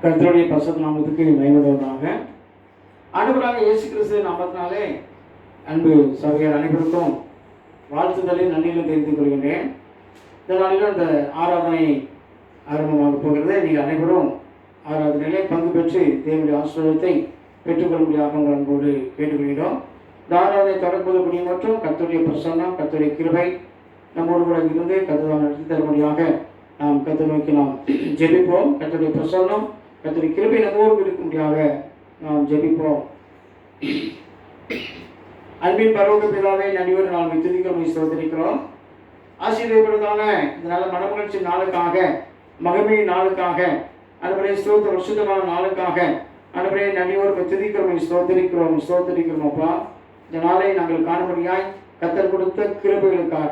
கர்த்தருடைய பரிசுத்த நாமத்துக்கு மகிமையுண்டாவதாக. ஆண்டவராக இயேசு கிறிஸ்து நாமத்தினாலே அன்பு சபையார் அனைவருக்கும் வாழ்த்துதலையும் நன்றியிலும் தெரிவித்துக் கொள்கின்றேன். இந்த நாளிலும் இந்த ஆராதனை ஆரம்பமாக போகிறது. நீங்கள் அனைவரும் ஆராதனையிலே பங்கு பெற்று தேவனுடைய ஆசீர்வாதத்தை பெற்றுக்கொள்ளும்படியாக உங்கள் அன்போடு கேட்டுக்கொள்கிறோம். இந்த ஆராதனை தொடர்புடைய மற்றும் கர்த்தருடைய பிரசன்னம், கர்த்தருடைய கிருபை நம்மோடு கூட இருந்து கர்த்தர் நடத்தி தரும்படியாக நாம் கர்த்தரை நோக்கி நாம் ஜெபிப்போம். கர்த்தருடைய பிரசன்னம், கர்த்தருடைய கிருபை நம்மோடு இருக்கும்படியாக நாம் ஜெபிப்போம். அன்பின் பரலோக பிதாவே, நன்றியோடு நாம் துதிக்கிறோம், ஸ்தோத்திரிக்கிறோம். ஆசீர்வதிப்பதற்கான இந்த நல்ல மனமகிழ்ச்சி நாளுக்காக, மகிமை நாளுக்காக, அன்றைய ஸ்தோத்திர சுத்தமான நாளுக்காக அன்றைய நன்றியோடு துதிக்கிறோம், ஸ்தோத்திரிக்கிறோம் அப்பா. இந்த நாளை நாங்கள் காணும்படியாய் கர்த்தர் கொடுத்த கிருபைகளுக்காக,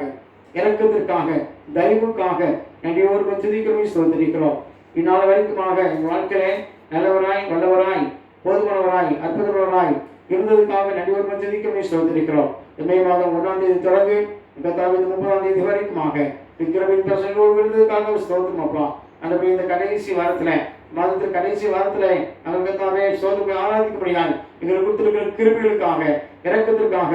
இரக்கத்திற்காக, தயவுக்காக நன்றியோடு துதிக்கிறோம், ஸ்தோத்திரிக்கிறோம். இந்நாள் வரைக்குமாக எங்கள் வாழ்க்கையிலே நல்லவராய், வல்லவராய், போதுமானவராய், அற்புதமானவராய் இருந்ததுக்காக நன்றியோடு துதிக்கிறோம், ஸ்தோத்திரிக்கிறோம். மே மாதம் 1ஆம் தேதி தொடர்ந்து 30ஆம் தேதி வரைக்குமாக விக்கிரமின் பிரசங்களோடு இருந்ததுக்காக ஸ்தோத்திரம் அப்பா. அந்த இந்த கடைசி வாரத்தில், மாதத்தின் கடைசி வாரத்தில் நாங்கள் கர்த்தாவே ஸ்தோத்திரத்தை ஆராதிக்கும்படியாக எங்களுக்கு கொடுத்திருக்கிற கிருபைகளுக்காக, இரக்கத்திற்காக,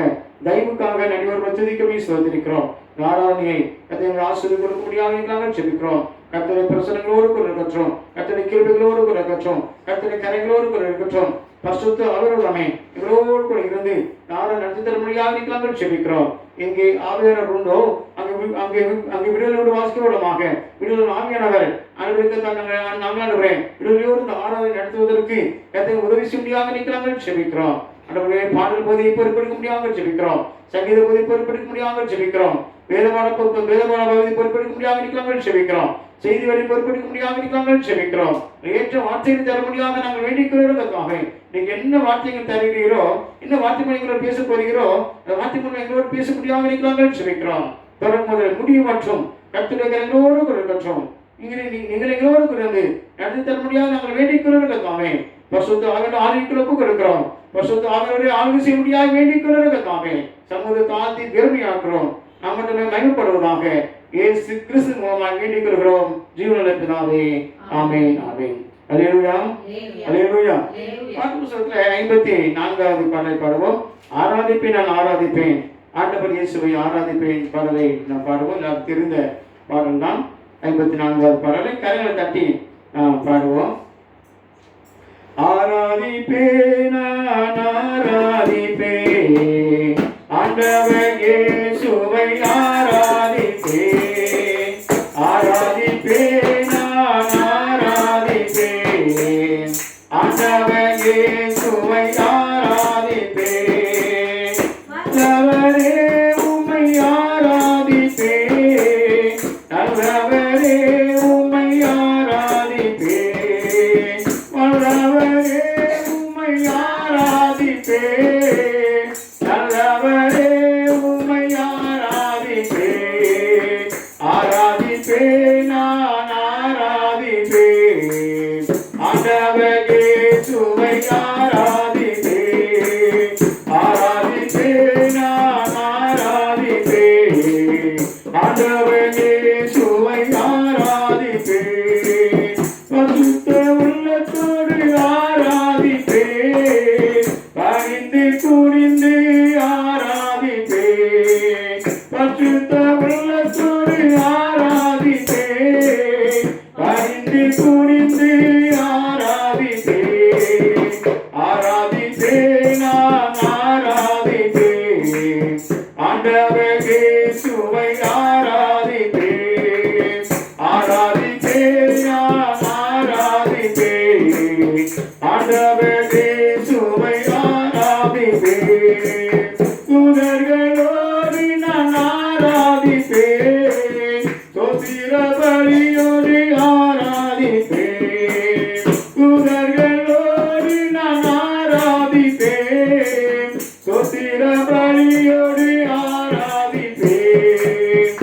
தயவுக்காக நன்றியோடு துதிக்கிறோம், ஸ்தோத்திரிக்கிறோம். ஆராதனையை கர்த்தர் ஆசீர்வதித்து கொடுக்கும்படியாக நாங்கள் ஜெபிக்கிறோம். கர்த்தருடைய பிரசன்னங்களோடு கூட இருக்கட்டும், கர்த்தருடைய கிருபைகளோடு கூட இருக்கட்டும், கர்த்தருடைய கரைகளோடு கூட இருக்கட்டும். பரிசுத்த ஆவியானவரே எங்களோடு கூட இருந்து யாரை நடத்தி தரும்படியாக நாங்கள் ஜெபிக்கிறோம். எங்கே ஆவியானவர் உண்டோ அங்கே விடுதலோடு வாசிக்கிறோமாக விடுதலை ஆவியானவர் அனைவருக்கு நாங்கள் விடுதலையோடு இந்த ஆராதனை நடத்துவதற்கு கர்த்தர் உதவி செய்யும்படியாக நாங்கள் ஜெபிக்கிறோம். அன்றைய பாடல் பகுதியை பொறுப்பெடுக்க முடியாமல் ஜெபிக்கிறோம், சங்கீத பகுதியை பொறுப்பெடுக்க முடியாமல் ஜெபிக்கிறோம், வேதமான பகுதி பொறுப்பெடுக்க முடியாமல் நாங்கள் ஜெபிக்கிறோம், செய்தி வழி பொறுப்பெடுக்க முடியாமல் நாங்கள் ஜெபிக்கிறோம். ஏற்ற வார்த்தைகள் தர முடியாத நாங்கள் வேண்டிக்கிறோம். நீங்க என்ன வார்த்தைகள் தருகிறீரோ, என்ன வார்த்தை எங்களோடு பேச போகிறீரோ, அந்த வார்த்தை எங்களோடு பேச முடியாமல் நாங்கள் ஜெபிக்கிறோம். தொடர் முதல் முடிவு மற்றும் கர்த்தருடைய எங்களோடு கூட இருக்கட்டும். நீங்கள் எங்களோடு இருந்து நடத்தி தர முடியாத நாங்கள் வேண்டிக்கிறோம். பரிசுத்த ஆவியானவருக்கு கொடுக்கிறோம், பரிசுத்த ஆவியானவரை ஆளுகை செய்ய முடியாது வேண்டிக்கிறோம். சமூக தாழ்த்தி பெருமையாக்குறோம். நாம் மட்டுமே மகிமைப்படுவதாக இயேசு கிறிஸ்து மூலமாக வேண்டிக் கொள்கிறோம் ஜீவனுள்ள பிதாவே, ஆமென், ஆமென். அல்லேலூயா, அல்லேலூயா. பாட்டு புத்தகத்தில் 54வது பாடலை பாடுவோம். ஆராதிப்பேன், நான் ஆராதிப்பேன், ஆண்டவர் இயேசுவை ஆராதிப்பேன் பாடலை நாம் பாடுவோம். நான் தெரிந்த பாடல் தான் 54வது பாடலை கரங்களை தட்டி பாடுவோம். ஆராதிப்பேன், நான் ஆராதிப்பேன், ஆண்டவர் இயேசுவை ஆராதிப்பேன், ஆராதிப்பேன், நான் ஆராதிப்பேன், ஆண்டவர் இயேசுவை ஆராதிப்பேன், நல்லவரே உம்மை ஆராதிப்பேன், நல்லவரே உம்மை ஆராதிப்பேன், நல்லவரே உம்மை ஆராதிப்பேன், நல்லவரே உம்மை ஆராதிப்பேன், ஆராதிப்பேன், நான் ஆராதிப்பேன், ஆண்டவர் இயேசுவை ஆராதிப்பேன், ஆராதிப்பேன், நான் ஆராதிப்பேன், ஆண்டவர் இயேசுவை ஆராதிப்பேன், பரிசுத்த உள்ளத்தோடு ஆராதிப்பேன், பணிந்து குனிந்து ஆராதிப்பேன், பரிசுத்த உள்ளத்தோடு ஆராதிப்பேன், பணிந்து குனிந்து ஆராதிப்பேன், ஆராதிப்பேன், நான் ஆராதிப்பேன், ஆண்டவர் இயேசுவை ஆராதிப்பேன், ஆராதிப்பேன், நான் ஆராதிப்பேன், ஆண்டவர் இயேசுவை ஆராதிப்பேன், தூதர்களோடு நான் ஆராதிப்பேன், ஸ்தோத்திர பலியோடு ஆராதிப்பேன், தூதர்களோடு நான் ஆராதிப்பேன், ஸ்தோத்திர பலியோடு ஆராதிப்பேன்,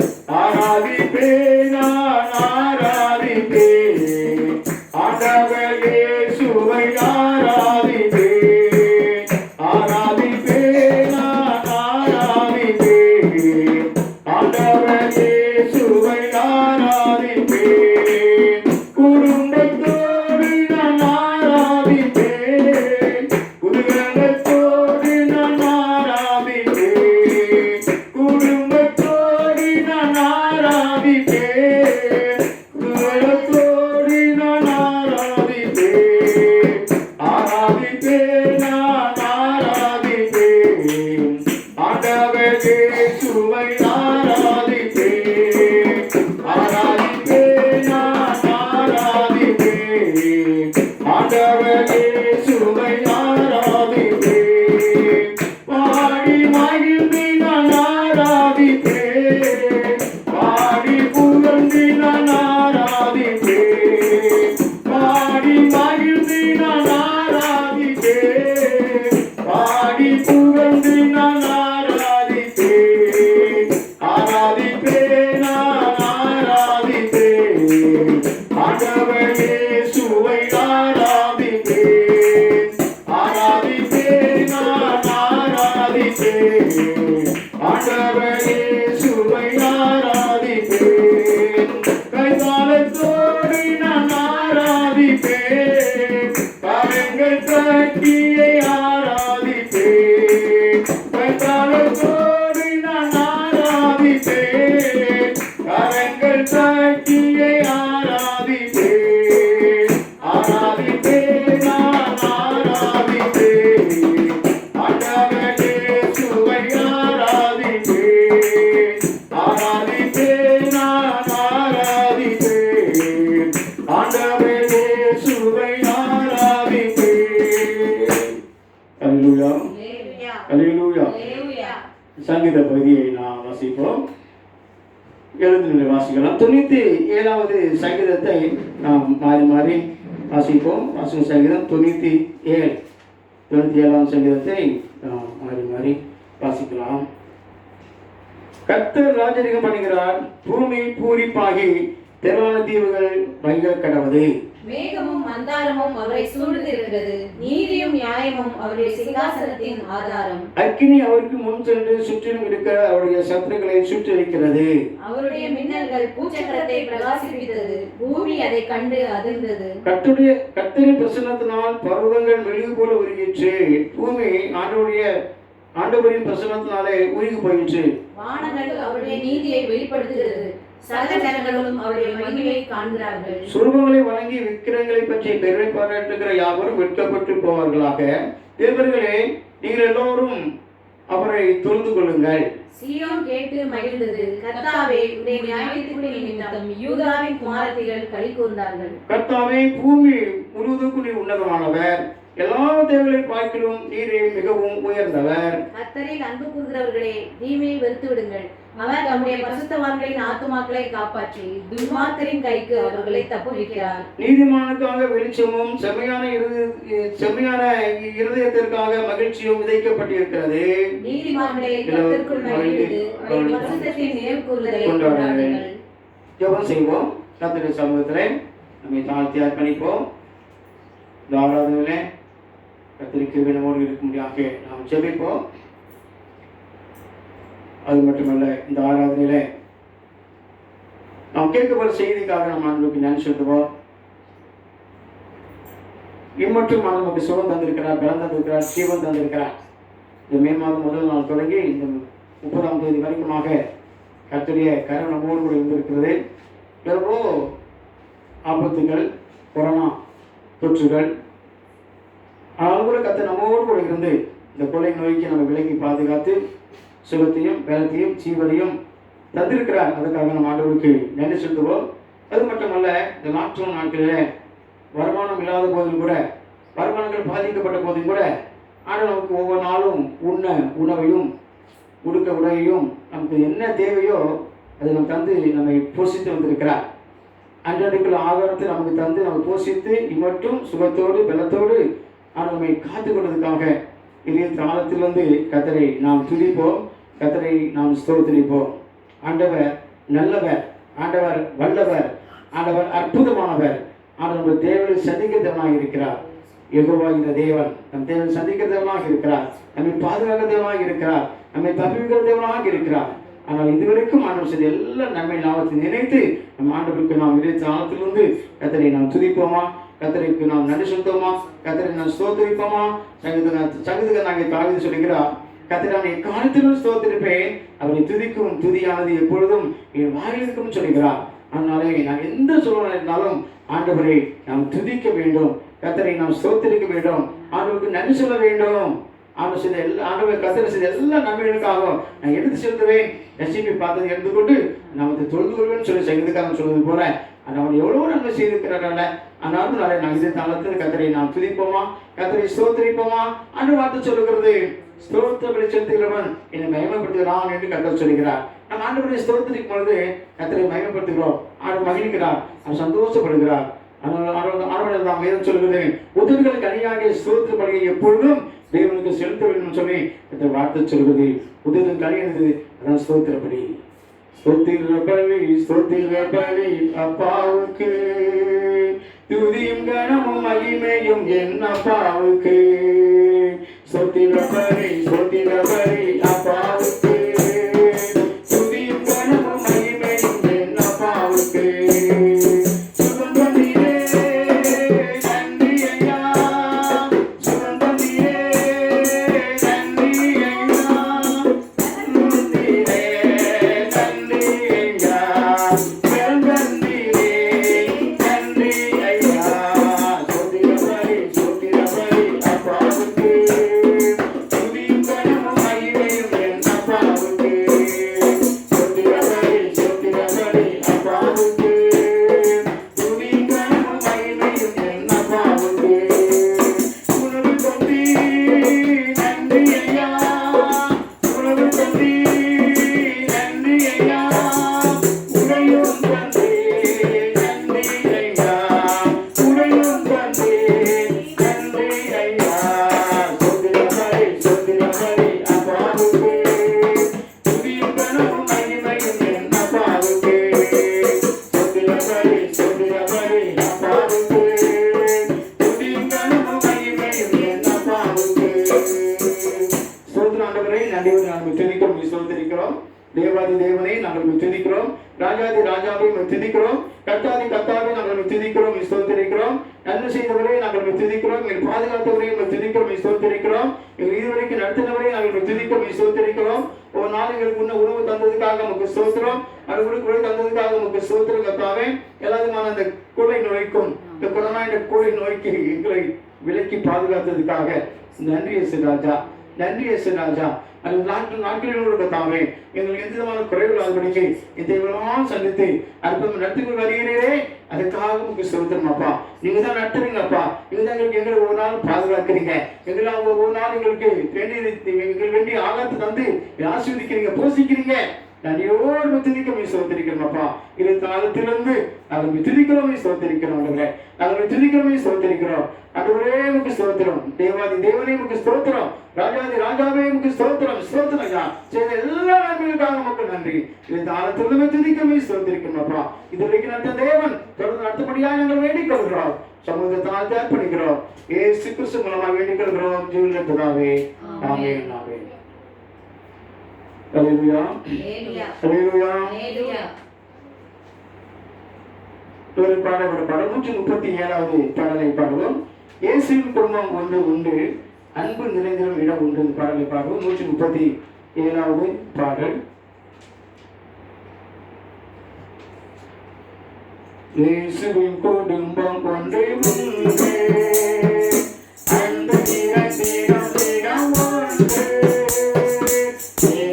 ஆராதிப்பேன், நான் ஆராதிப்பேன், ஆண்டவர் இயேசுவை ஆராதிப்பேன், ஆராதிப்பேன், நான் ஆராதிப்பேன், ஆண்டவர் இயேசுவை ஆராதிப்பேன். உள்ளத்தோடு நான் ஆராதிப்பேன், ஆராதிப்பேன், நான் ஆராதிப்பேன். ஆண்டவர் இயேசுவை ஆராதிப்பேன், ஆராதிப்பேன், நான் ஆராதிப்பேன். ஆண்டவர் இயேசுவை ஆராதிப்பேன். பாடி மகிழ்ந்து நான் ஆராதிப்பேன், பாடி புகழ்ந்து நான் ஆராதிப்பேன். பாடி மகிழ்ந்து நான் ஆராதிப்பேன், பாடி புகழ்ந்து நான் ஆராதிப்பேன். ஆராதிப்பேன், நான் ஆராதிப்பேன். ஆண்டவர் இயேசுவை ஆராதிப்பேன், ஆராதிப்பேன், நான் ஆராதிப்பேன். ஆண்டவர் இயேசுவை ஆராதிப்பேன். கைத்தாளத்தோடு நான் ஆராதிப்பேன், கரங்கள் தட்டியை ஆராதிப்பேன். கைத்தாளத்தோடு நான் ஆராதிப்பேன், கரங்கள் தட்டியை ஆராதிப்பேன். ஆராதிப்பேன், நான் ஆராதிப்பேன். ஆண்டவர் இயேசுவை ஆராதிப்பேன், ஆராதிப்பேன், நான் ஆராதிப்பேன். ஆண்டவர் இயேசுவை ஆராதிப்பேன். அல்லேலூயா, அல்லேலூயா. சங்கீத பகுதியை நாம் வாசிப்போம். எழுந்து வாசிக்கலாம். 97வது சங்கீதத்தை நாம் மாறி மாறி வாசிப்போம். வாசிக்கும் சங்கீதம் 97, 97ஆம் சங்கீதத்தை நாம் மாறி மாறி வாசிக்கலாம். கர்த்தர் ராஜரிகம் பண்ணுகிறார், பூமி பூரிப்பாகி திரளான தீவுகள் வைக கடவது. மேகமும் மந்தாரமும் அவரை சூழ்ந்திருக்கிறது, நீதியும் நியாயமும் அவருடைய சிங்காசனத்தின் ஆதாரம். அக்கினி அவருக்கு முன் சென்று சுற்றிலும் இருக்கிற அவருடைய சத்துருக்களை சுற்றிருக்கிறது. அவருடைய மின்னல்கள் பூச்சக்கரத்தை பிரகாசிப்பித்தது, பூமி அதை கண்டு அதிர்ந்தது. கர்த்தரின் பிரசன்னத்தினால் பர்வதங்கள் மெழுகு போல உருகிற்று, பூமி ஆண்டவரின் பிரசன்னத்தினாலே உருகி போயிற்று. வானங்கள் அவருடைய நீதியை வெளிப்படுத்துகிறது, சகல ஜனங்களும் அவருடைய மகிமையை காண்கிறார்கள். சுரூபங்களை வழங்கி விக்கிரங்களை பற்றி பெருமை பாராட்டுகிற யாவரும் வெட்கப்பட்டு போவார்களாக. தேவர்களே, நீங்கள் எல்லோரும் அவரை தொழுது கொள்ளுங்கள். சீயோன் கேட்டு மகிழ்ந்தது, கர்த்தாவே உம்முடைய நியாயத்தின்படி நிமித்தம் யூதாவின் குமாரத்திகள் களி கூர்ந்தார்கள். கர்த்தாவே, பூமி முழுவதுக்கும் நீர் உன்னதமானவர், எல்லா தேவர்களை பார்க்கிலும் நீரே மிகவும் உயர்ந்தவர். கர்த்தரில் அன்பு கூறுகிறவர்களே, தீமையை வெறுத்து விடுங்கள். அவர் தம்முடைய பரிசுத்தவான்களின் ஆத்துமாக்களை காப்பாற்றி துன்மார்க்கரின் கைக்கு அவர்களை தப்புவிக்கிறார். நீதிமானுக்காக வெளிச்சமும் செம்மையான இருதயத்திற்காக மகிழ்ச்சியும் விதைக்கப்பட்டிருக்கிறது. நீதிமான்களை கர்த்தருக்குள் மகிழ்ந்து அவருடைய பரிசுத்தத்தின் நினைவு கூறுதலை கொண்டாடுங்கள். ஜெபம் செய்வோம். கர்த்தருடைய சமூகத்திலே நம்மை தாழ்த்தி அர்ப்பணிப்போம். இந்த ஆராதனையிலே கர்த்தருக்கு நம்மோடு இருக்கும்படியாக நாம் ஜெபிப்போம். அது மட்டுமல்ல, இந்த ஆராதனையில நாம் கேட்கப்பட்ட செய்திக்காக நம்ம ஆண்டவருக்கு நன்றி செலுத்துவோம். இம்மட்டும் நமக்கு சுகம் தந்திருக்கிறார், பலம் தந்திருக்கிறார், ஜீவன் தந்திருக்கிறார். இந்த மே மாதம் முதல் நாள் தொடங்கி இந்த 30ஆம் தேதி வரைக்குமாக கர்த்தருடைய கரம் நம்மோடு கூட இருந்திருக்கிறது. எவ்வளோ ஆபத்துகள், கொரோனா தொற்றுகள், ஆனாலும் கூட கர்த்தர் நம்மோடு கூட இருந்து இந்த கொள்ளை நோய்க்கு நம்ம விலக்கி பாதுகாத்து சுகத்தையும் பலத்தையும் ஜீவனையும் தந்திருக்கிறார். அதுக்காக நம்ம ஆண்டவருக்கு நன்றி செலுத்துவோம். அது மட்டுமல்ல, இந்த லாக்டவுன் நாட்களில் வருமானம் இல்லாத போதும் கூட, வருமானங்கள் பாதிக்கப்பட்ட போதும் கூட ஆண்டவர் நமக்கு ஒவ்வொரு நாளும் உண்ண உணவையும் உடுக்க உடையையும் நமக்கு என்ன தேவையோ அதை நம்ம தந்து நம்மை போஷித்து வந்திருக்கிறார். அன்றன்றைக்குள்ள ஆகாரத்தை நமக்கு தந்து நம்ம போஷித்து இம்மட்டும் சுகத்தோடு பலத்தோடு நம்மை காத்து கொண்டதுக்காக இதே காலத்திலிருந்து கர்த்தரை நாம் துதிப்போம், கர்த்தரை நாம் ஸ்தோத்திரிப்போம். ஆண்டவர் நல்லவர், ஆண்டவர் வல்லவர், ஆண்டவர் அற்புதமானவர். ஆண்டவர் தேவனை சந்திக்கிறவனாக இருக்கிறார். யெகோவா இந்த தேவன் நம் தேவனை சந்திக்கிறவனாக இருக்கிறார், நம்மை பாதுகாக்கிறவனாக இருக்கிறார், நம்மை தப்புவிக்கிறவனாக இருக்கிறார். ஆனால் இதுவரைக்கும் ஆண்டவர் செய்த எல்லா நன்மை லாபத்தை நினைத்து நம் ஆண்டவருக்கு நாம் இதே காலத்திலிருந்து கர்த்தரை நாம் துதிப்போமா, கர்த்தருக்கு நாம் நன்றி செலுத்துவோமா, கர்த்தரை நாம் ஸ்தோத்திரிப்போமா. சங்கீதக்காரன் நாங்கள் தாவீது சொல்லுகிறார், கர்த்தரை நான் எக்காலத்திலும் ஸ்தோத்திரிப்பேன், அவரை துதிக்கும் துதியானது எப்பொழுதும் என் வாயில் இருக்கும் சொல்லுகிறார். அதனாலே நான் எந்த சூழ்நிலை இருந்தாலும் ஆண்டவரை நாம் துதிக்க வேண்டும், கர்த்தரை நாம் ஸ்தோத்திரிக்க வேண்டும், ஆண்டவருக்கு நன்றி சொல்ல வேண்டும். ஆண்டவர் செய்த எல்லா ஆண்டவர் கர்த்தர் செய்த எல்லா நன்மைகளுக்காக நான் எடுத்து செலுத்துவேன், எஸ்சிபி பார்த்ததை எடுத்துக்கொண்டு நான் வந்து தொழுது கொள்வேன்னு சொல்லி சங்கீதக்காரன் சொல்வது போல அவன் எவ்வளோ நன்மை செய்திருக்கிறாரால. ஆனாலும் நான் இதே தளத்தில் கர்த்தரை நாம் துதிப்போமா, கர்த்தரை ஸ்தோத்திரிப்போமா. ஆண்டு வார்த்தை சொல்லுகிறது, ஸ்தோத்திர பலி செலுத்துகிறவன் என்னை மகிமைப்படுத்துகிறான் என்று கர்த்தர் சொல்கிறார். நம்ம ஆண்டவரை ஸ்தோத்திரிக்கும் பொழுது கர்த்தரை மகிமைப்படுத்துகிறோம், ஆண்டு மகிழ்கிறார், அவர் சந்தோஷப்படுகிறார். ஆண்டவர் தான் வேதம் சொல்கிறது, உதடுகளுக்கு அணியாகிய ஸ்தோத்திர பலியை எப்பொழுதும் தேவனுக்கு செலுத்த வேண்டும் சொல்லி இந்த வார்த்தை சொல்கிறது. உதடுகளுக்கு அணியானது அதான் ஸ்தோத்திர பலி. ஸ்தோத்திர பலி, ஸ்தோத்திர பலி அப்பாவுக்கு, துதியும் கனமும் மகிமையும் என் அப்பாவுக்கு. ஸ்தோத்திர பலி, ஸ்தோத்திர பலி அப்பாவுக்கு, துதியும் கனமும் மகிமையும் என் அப்பாவுக்கு. தேவாதி தேவனை நாங்கள் துதிக்கிறோம், ராஜாதி ராஜாவை துதிக்கிறோம், கர்த்தாதி கர்த்தாவை நாங்கள் துதிக்கிறோம், ஸ்தோத்திரிக்கிறோம். நன்மை செய்தவரை நாங்கள் துதிக்கிறோம், எங்கள் பாதுகாத்தவரை துதிக்கிறோம், ஸ்தோத்திரிக்கிறோம். எங்கள் இதுவரைக்கும் நடத்தினவரை நாங்கள் துதிக்கிறோம், ஸ்தோத்திரிக்கிறோம். ஒரு நாள் எங்களுக்கு உண்ண உணவு தந்ததுக்காக நமக்கு ஸ்தோத்திரம், அறுவடை குறை தந்ததுக்காக நமக்கு ஸ்தோத்திரம். கர்த்தாவே, எல்லாருமான அந்த கொள்ளை நோய்க்கும் இந்த கொரோனா என்ற கொள்ளை நோய்க்கு எங்களை விலக்கி பாதுகாத்ததுக்காக நன்றி இயேசு ராஜா, நன்றி இயேசு ராஜா. அது நாட்களில் கர்த்தாவே, எங்களுக்கு எந்த விதமான குறைவில்லாதபடிக்கு இதையெல்லாம் சந்தித்து அற்புதம் நடத்தி வருகிறீரே, அதுக்காக உங்களுக்கு ஸ்தோத்திரம் அப்பா. நீங்க தான் நடத்துறீங்கப்பா, நீங்க தான் எங்களை ஒரு நாள் பாதுகாக்கிறீங்க, எங்களை ஒரு நாள் எங்களுக்கு வேண்டிய ஆகாரத்தை தந்து ஆசீர்வதிக்கிறீங்க, போஷிக்கிறீங்க. நன்றியோடு துதிக்கிறோம், ஸ்தோத்திரிக்கிறோம்ப்பா. இது காலத்திலிருந்து நாங்கள் துதிக்கிறோம், ஸ்தோத்திரிக்கிறோம், நாங்கள் துதிக்கிறோம், ஸ்தோத்திரிக்கிறோம். ஆண்டவரே உமக்கு ஸ்தோத்திரம், தேவாதி தேவனே உமக்கு ஸ்தோத்திரம், ராஜாதி ராஜாவே உமக்கு ஸ்தோத்திரம், ஸ்தோத்திரம் ஐயா. செய்த எல்லா நன்மைகளுக்காக உமக்கு நன்றி. இது காலத்திலிருந்து துதிக்கிறோம், ஸ்தோத்திரிக்கிறோம்ப்பா. இது வரைக்கும் நடத்த தேவன் தொடர்ந்து நடத்தபடியாக நாங்கள் வேண்டிக் கொள்கிறோம், சமூகத்தால் அர்ப்பணிக்கிறோம், இயேசு கிறிஸ்து மூலமாக வேண்டிக் கொள்கிறோம், ஜீவனுள்ள பிதாவே, ஆமென், ஆமென். ஹல்லேலூயா, ஹல்லேலூயா. ஒரு பாடல் 137வது பாடலை பாடுவோம். இயேசுவின் குடும்பம் ஒன்று உண்டு, அன்பு நிறைந்திடும் இடம் உண்டு. பாடலை பாடுவோம். 137வது பாடல். இயேசுவின் குடும்பம் ஒன்று உண்டு, அன்பு நிறைந்திடும் இடம் உண்டு. இல்லை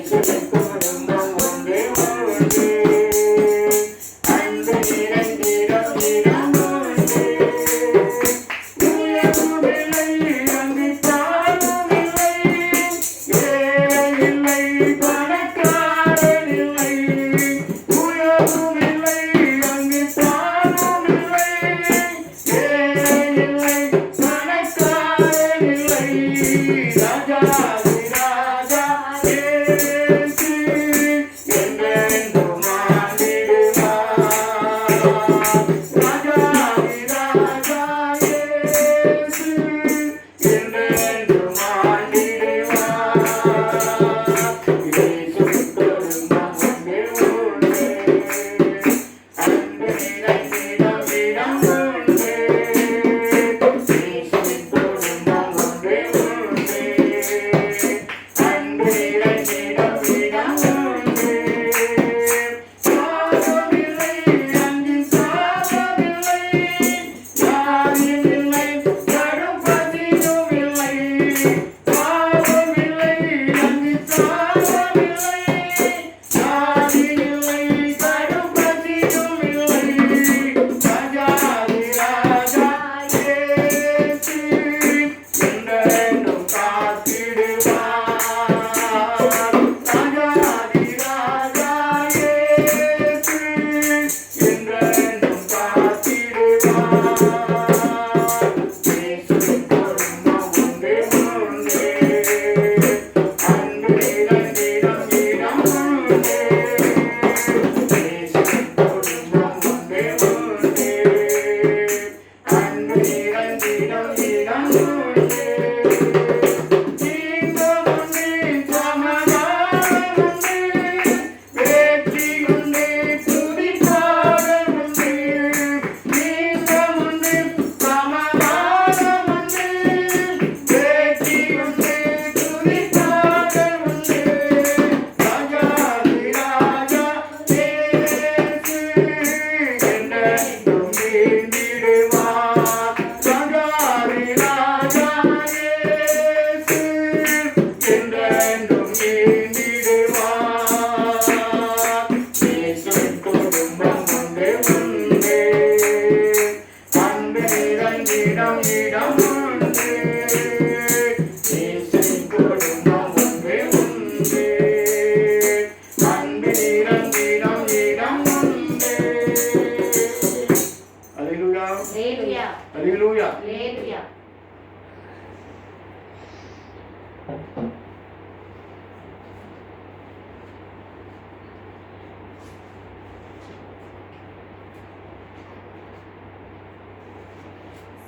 ஹalleluya அல்லேலூயா. ஹalleluya.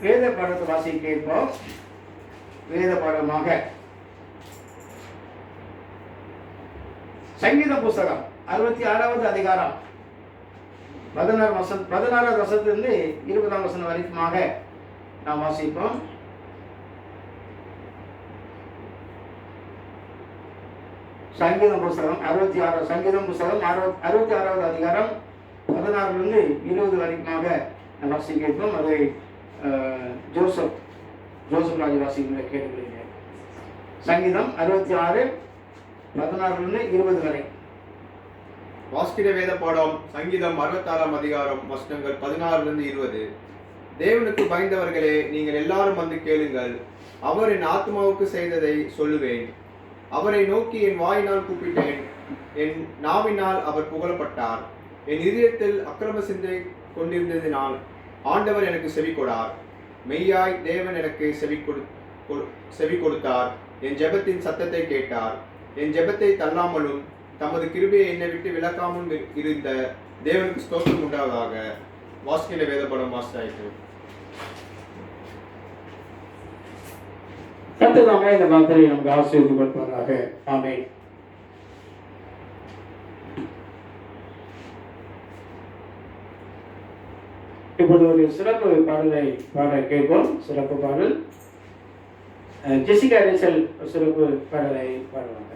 வேத பாடத்தை வாசிக்க கேட்போம். வேத பாடமாக சங்கீத புஸ்தகம் 66வது அதிகாரம் 16வது வசனத்திலிருந்து 20ஆம் வசனம் வரைக்குமாக நாம் வாசிப்போம். சங்கீதம் புஸ்தகம் 66வது அதிகாரம் 16லிருந்து 20 வரைக்குமாக நாம் வாசிக்க கேட்போம். அதை ஜோசப் ராஜ வாசிக்கிற கேட்டுக்கிறீங்க. சங்கீதம் 66 16லிருந்து 20 வரை. வாசிக்கிற வேத பாடம் சங்கீதம் 66ஆம் அதிகாரம் வசனங்கள் 16லிருந்து 20. தேவனுக்கு பயந்தவர்களே, நீங்கள் எல்லாரும் வந்து கேளுங்கள். அவர் என் ஆத்மாவுக்கு செய்ததை சொல்லுவேன். அவரை நோக்கி என் வாயினால் கூப்பிட்டேன். என் நாவினால் அவர் புகழப்பட்டார். என் இதயத்தில் அக்கிரம சிந்தை கொண்டிருந்ததினால் ஆண்டவர் எனக்கு செவி கொடார். மெய்யாய் தேவன் எனக்கு செவி கொடுத்தார். என் ஜெபத்தின் சத்தத்தை கேட்டார். என் ஜெபத்தை தள்ளாமலும் தமது கிருபையை என்னை விட்டு விலக்காமல் இருந்த தேவனுக்கு ஸ்தோத்திரம் உண்டாவதாக. வாசிக்கிற வேதப்படம் வாசித்தாயிற்று. கர்த்தர் இந்த வார்த்தையை நமக்கு ஆசீர்வதிப்பாராக. ஆமென். இப்பொழுது ஒரு சிறப்பு பாடலை பாட கேட்போம். சிறப்பு பாடல் ஜெசிகா ரேசல் சிறப்பு பாடலை பாடுவாங்க.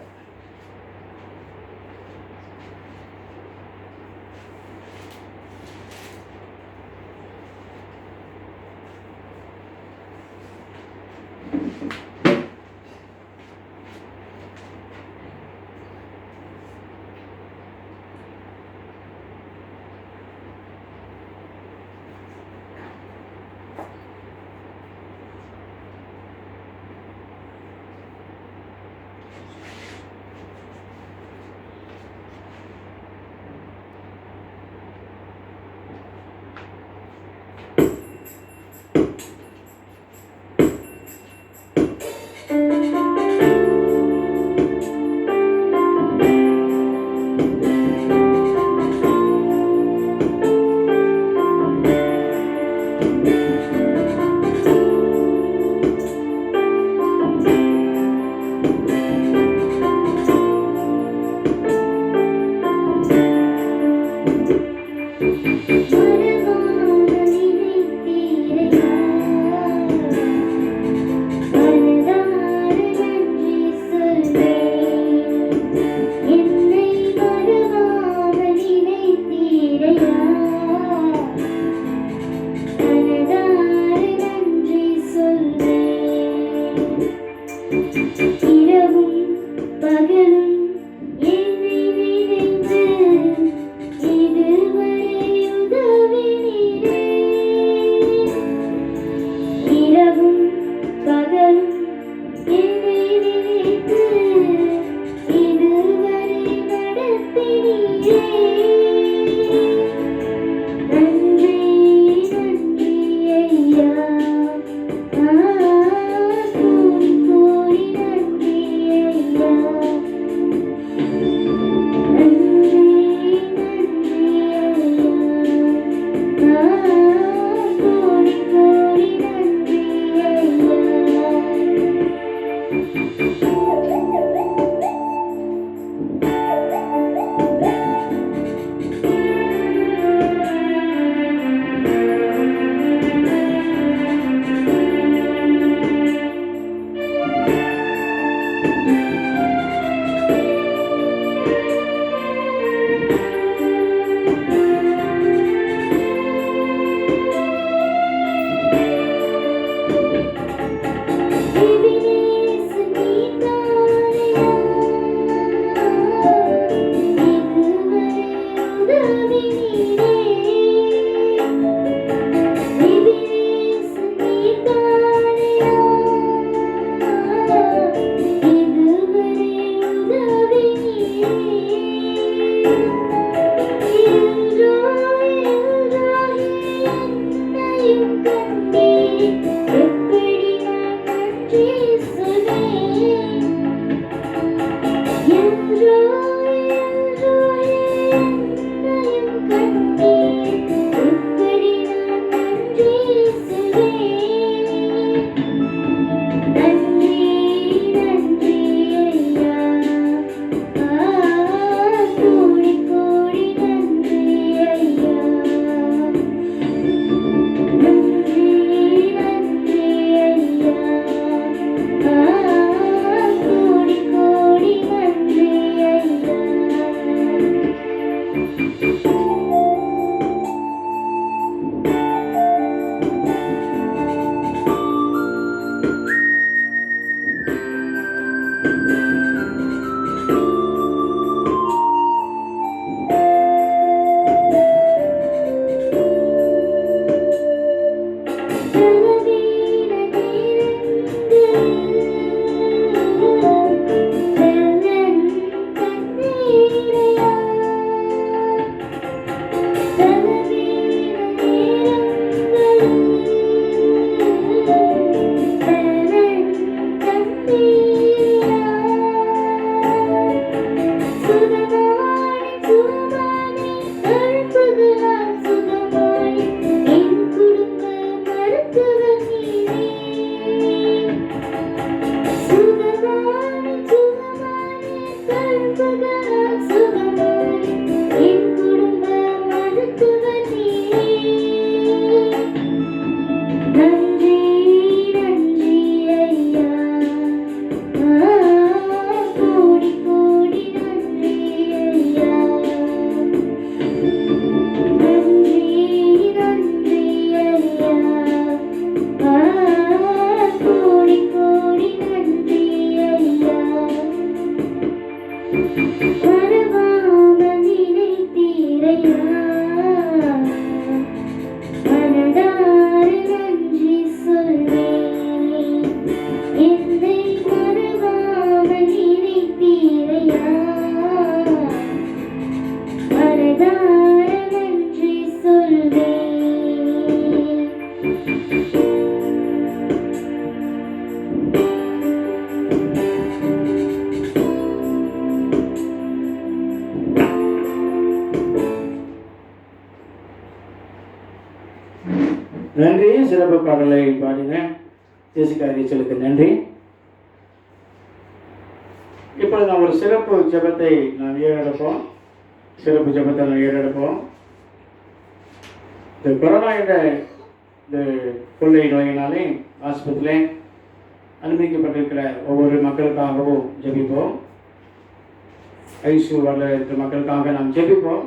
நன்றி. சிறப்பு பாடலை பாடின ஜெசிகா ரீச்சலுக்கு நன்றி. இப்பொழுது நாம் ஒரு சிறப்பு ஜெபத்தை நாம் ஏறெடுப்போம். சிறப்பு ஜெபத்தை நாம் ஏறெடுப்போம். இந்த கொரோனா என்ற இந்த கொள்ளை நோயினாலே ஆஸ்பத்திரியில் அனுமதிக்கப்பட்டிருக்கிற ஒவ்வொரு மக்களுக்காகவும் ஜெபிப்போம். ஐசியூ வார்டில் இருக்கிற மக்களுக்காக நாம் ஜெபிப்போம்.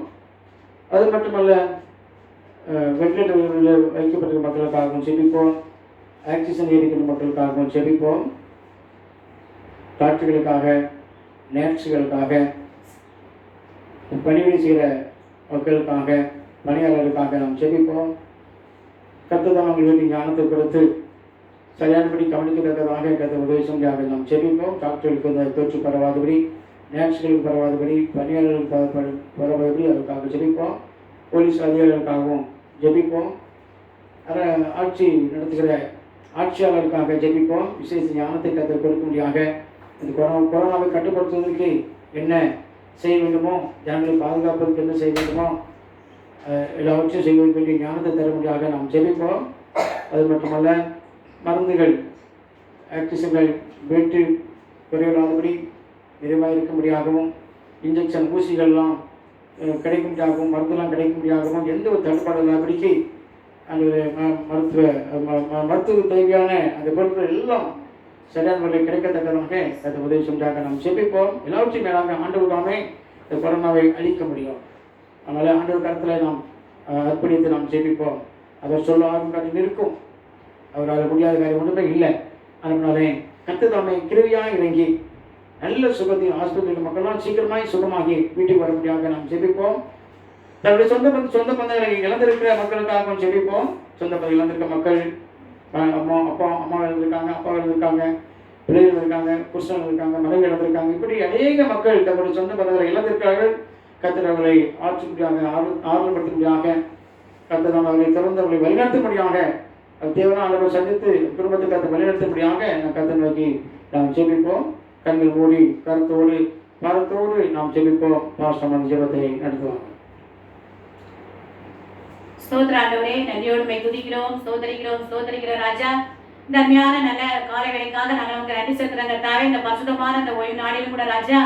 அது மட்டுமல்ல, வெண்டிலேட்டர்களில் வைக்கப்பட்டிருக்கிற மக்களுக்காகவும் ஜெபிப்போம். ஆக்சிஜன் ஏறிக்கிற மக்களுக்காகவும் ஜெபிப்போம். டாக்டர்களுக்காக, நர்ஸுகளுக்காக, பணிவிடை செய்கிற மக்களுக்காக, பணியாளர்களுக்காக நாம் ஜெபிப்போம். கர்த்தர் அவங்களுக்கு ஞானத்தை கொடுத்து சரியானபடி கவனிக்கத்தக்கதாக கர்த்தர் உதவி செஞ்சாக நாம் ஜெபிப்போம். டாக்டர்களுக்கு இந்த தொற்று பரவாதபடி, நர்ஸுகளுக்கு பரவாதபடி, பணியாளர்களுக்கு பரவாதபடி அதுக்காக ஜெபிப்போம். போலீஸ் அதிகாரிகளுக்காகவும் ஜெபிப்போம். ஆட்சி நடத்துகிற ஆட்சியாளருக்காக ஜெபிப்போம். விசேஷ ஞானத்தை கர்த்தர் கொடுக்கும்படியாக இந்த கொரோனாவை கட்டுப்படுத்துவதற்கு என்ன செய்ய வேண்டுமோ, ஜனங்களை பாதுகாப்பதற்கு என்ன செய்ய வேண்டுமோ எல்லாவற்றையும் செய்வதற்கு வேண்டிய ஞானத்தை தரும்படியாக நாம் ஜெபிப்போம். அது மட்டுமல்ல, மருந்துகள், ஆக்சிஜன்கள் வெட்டு குறைவில்லாதபடி நிறைவாக இருக்கும்படியாகவும், இன்ஜெக்ஷன் ஊசிகள்லாம் கிடைக்கும்படியாகவும், மருந்துலாம் கிடைக்கும்படியாகவும், எந்த ஒரு தட்டுப்பாடு இல்லாதபடிக்கு அந்த மருத்துவ தேவையான அந்த பொருட்கள் எல்லாம் சரியான முறையில் கிடைக்கத்தக்கதாக அதை உதவி செஞ்சாக நாம் ஜெபிப்போம். எல்லாவற்றையும் மேலாக ஆண்டவராமே இந்த கொரோனாவை அழிக்க முடியும். அதனால் ஆண்டவர் கருத்தில் நாம் அர்ப்பணித்து நாம் ஜெபிப்போம். அவர் சொல்ல ஆர்வம் காட்டி நிற்கும். அவரால் முடியாத காரியம் ஒன்றுமே இல்லை. அதனாலே கர்த்தர் தாமே கிருபையாக இறங்கி நல்ல சுகத்தையும் ஆஸ்பத்திரி மக்கள்லாம் சீக்கிரமாய் சுகமாகி வீட்டுக்கு வர முடியாத நாம் ஜெபிப்போம். தன்னுடைய சொந்த பந்தங்களை இழந்திருக்கிற மக்களுக்காக ஜெபிப்போம். சொந்த பந்தம் இழந்திருக்க மக்கள், அம்மா இருந்திருக்காங்க, அப்பா இருந்திருக்காங்க, பிள்ளைகள் இருக்காங்க, புருஷர்கள் இருக்காங்க, மனைவி இழந்திருக்காங்க. இப்படி அநேக மக்கள் தங்களுடைய சொந்த பந்தங்களை இழந்திருக்கிறார்கள். கர்த்தர் அவர்களை ஆற்றும்படியாக, ஆறுதல்படுத்தும்படியாக, கர்த்தர் அவர்களை திறந்தவர்களை வழிநடத்தும்படியாக தேவனா ஆண்டவர் சந்தித்து குடும்பத்தை கத்த வழிநடத்தபடியாக கத்த நோக்கி நாம் ஜெபிப்போம். கண்கள் மூடி கருத்தோடு பாரத்தோடு நாம் ஜெபிப்போம். பாஸ்டர் அந்த ஜெபத்தை நடத்துவாங்க. ஸ்தோத்திர ஆண்டவரே, நன்றியோடு துதிக்கிறோம், ஸ்தோத்தரிக்கிறோம் ராஜா. இந்த அருமையான நல்ல காலைகளுக்காக நாங்கள் உங்களுக்கு நன்றி செலுத்துறோம் கர்த்தாவே. இந்த பரிசுத்தமான இந்த ஓய்வு நாளிலும் கூட ராஜா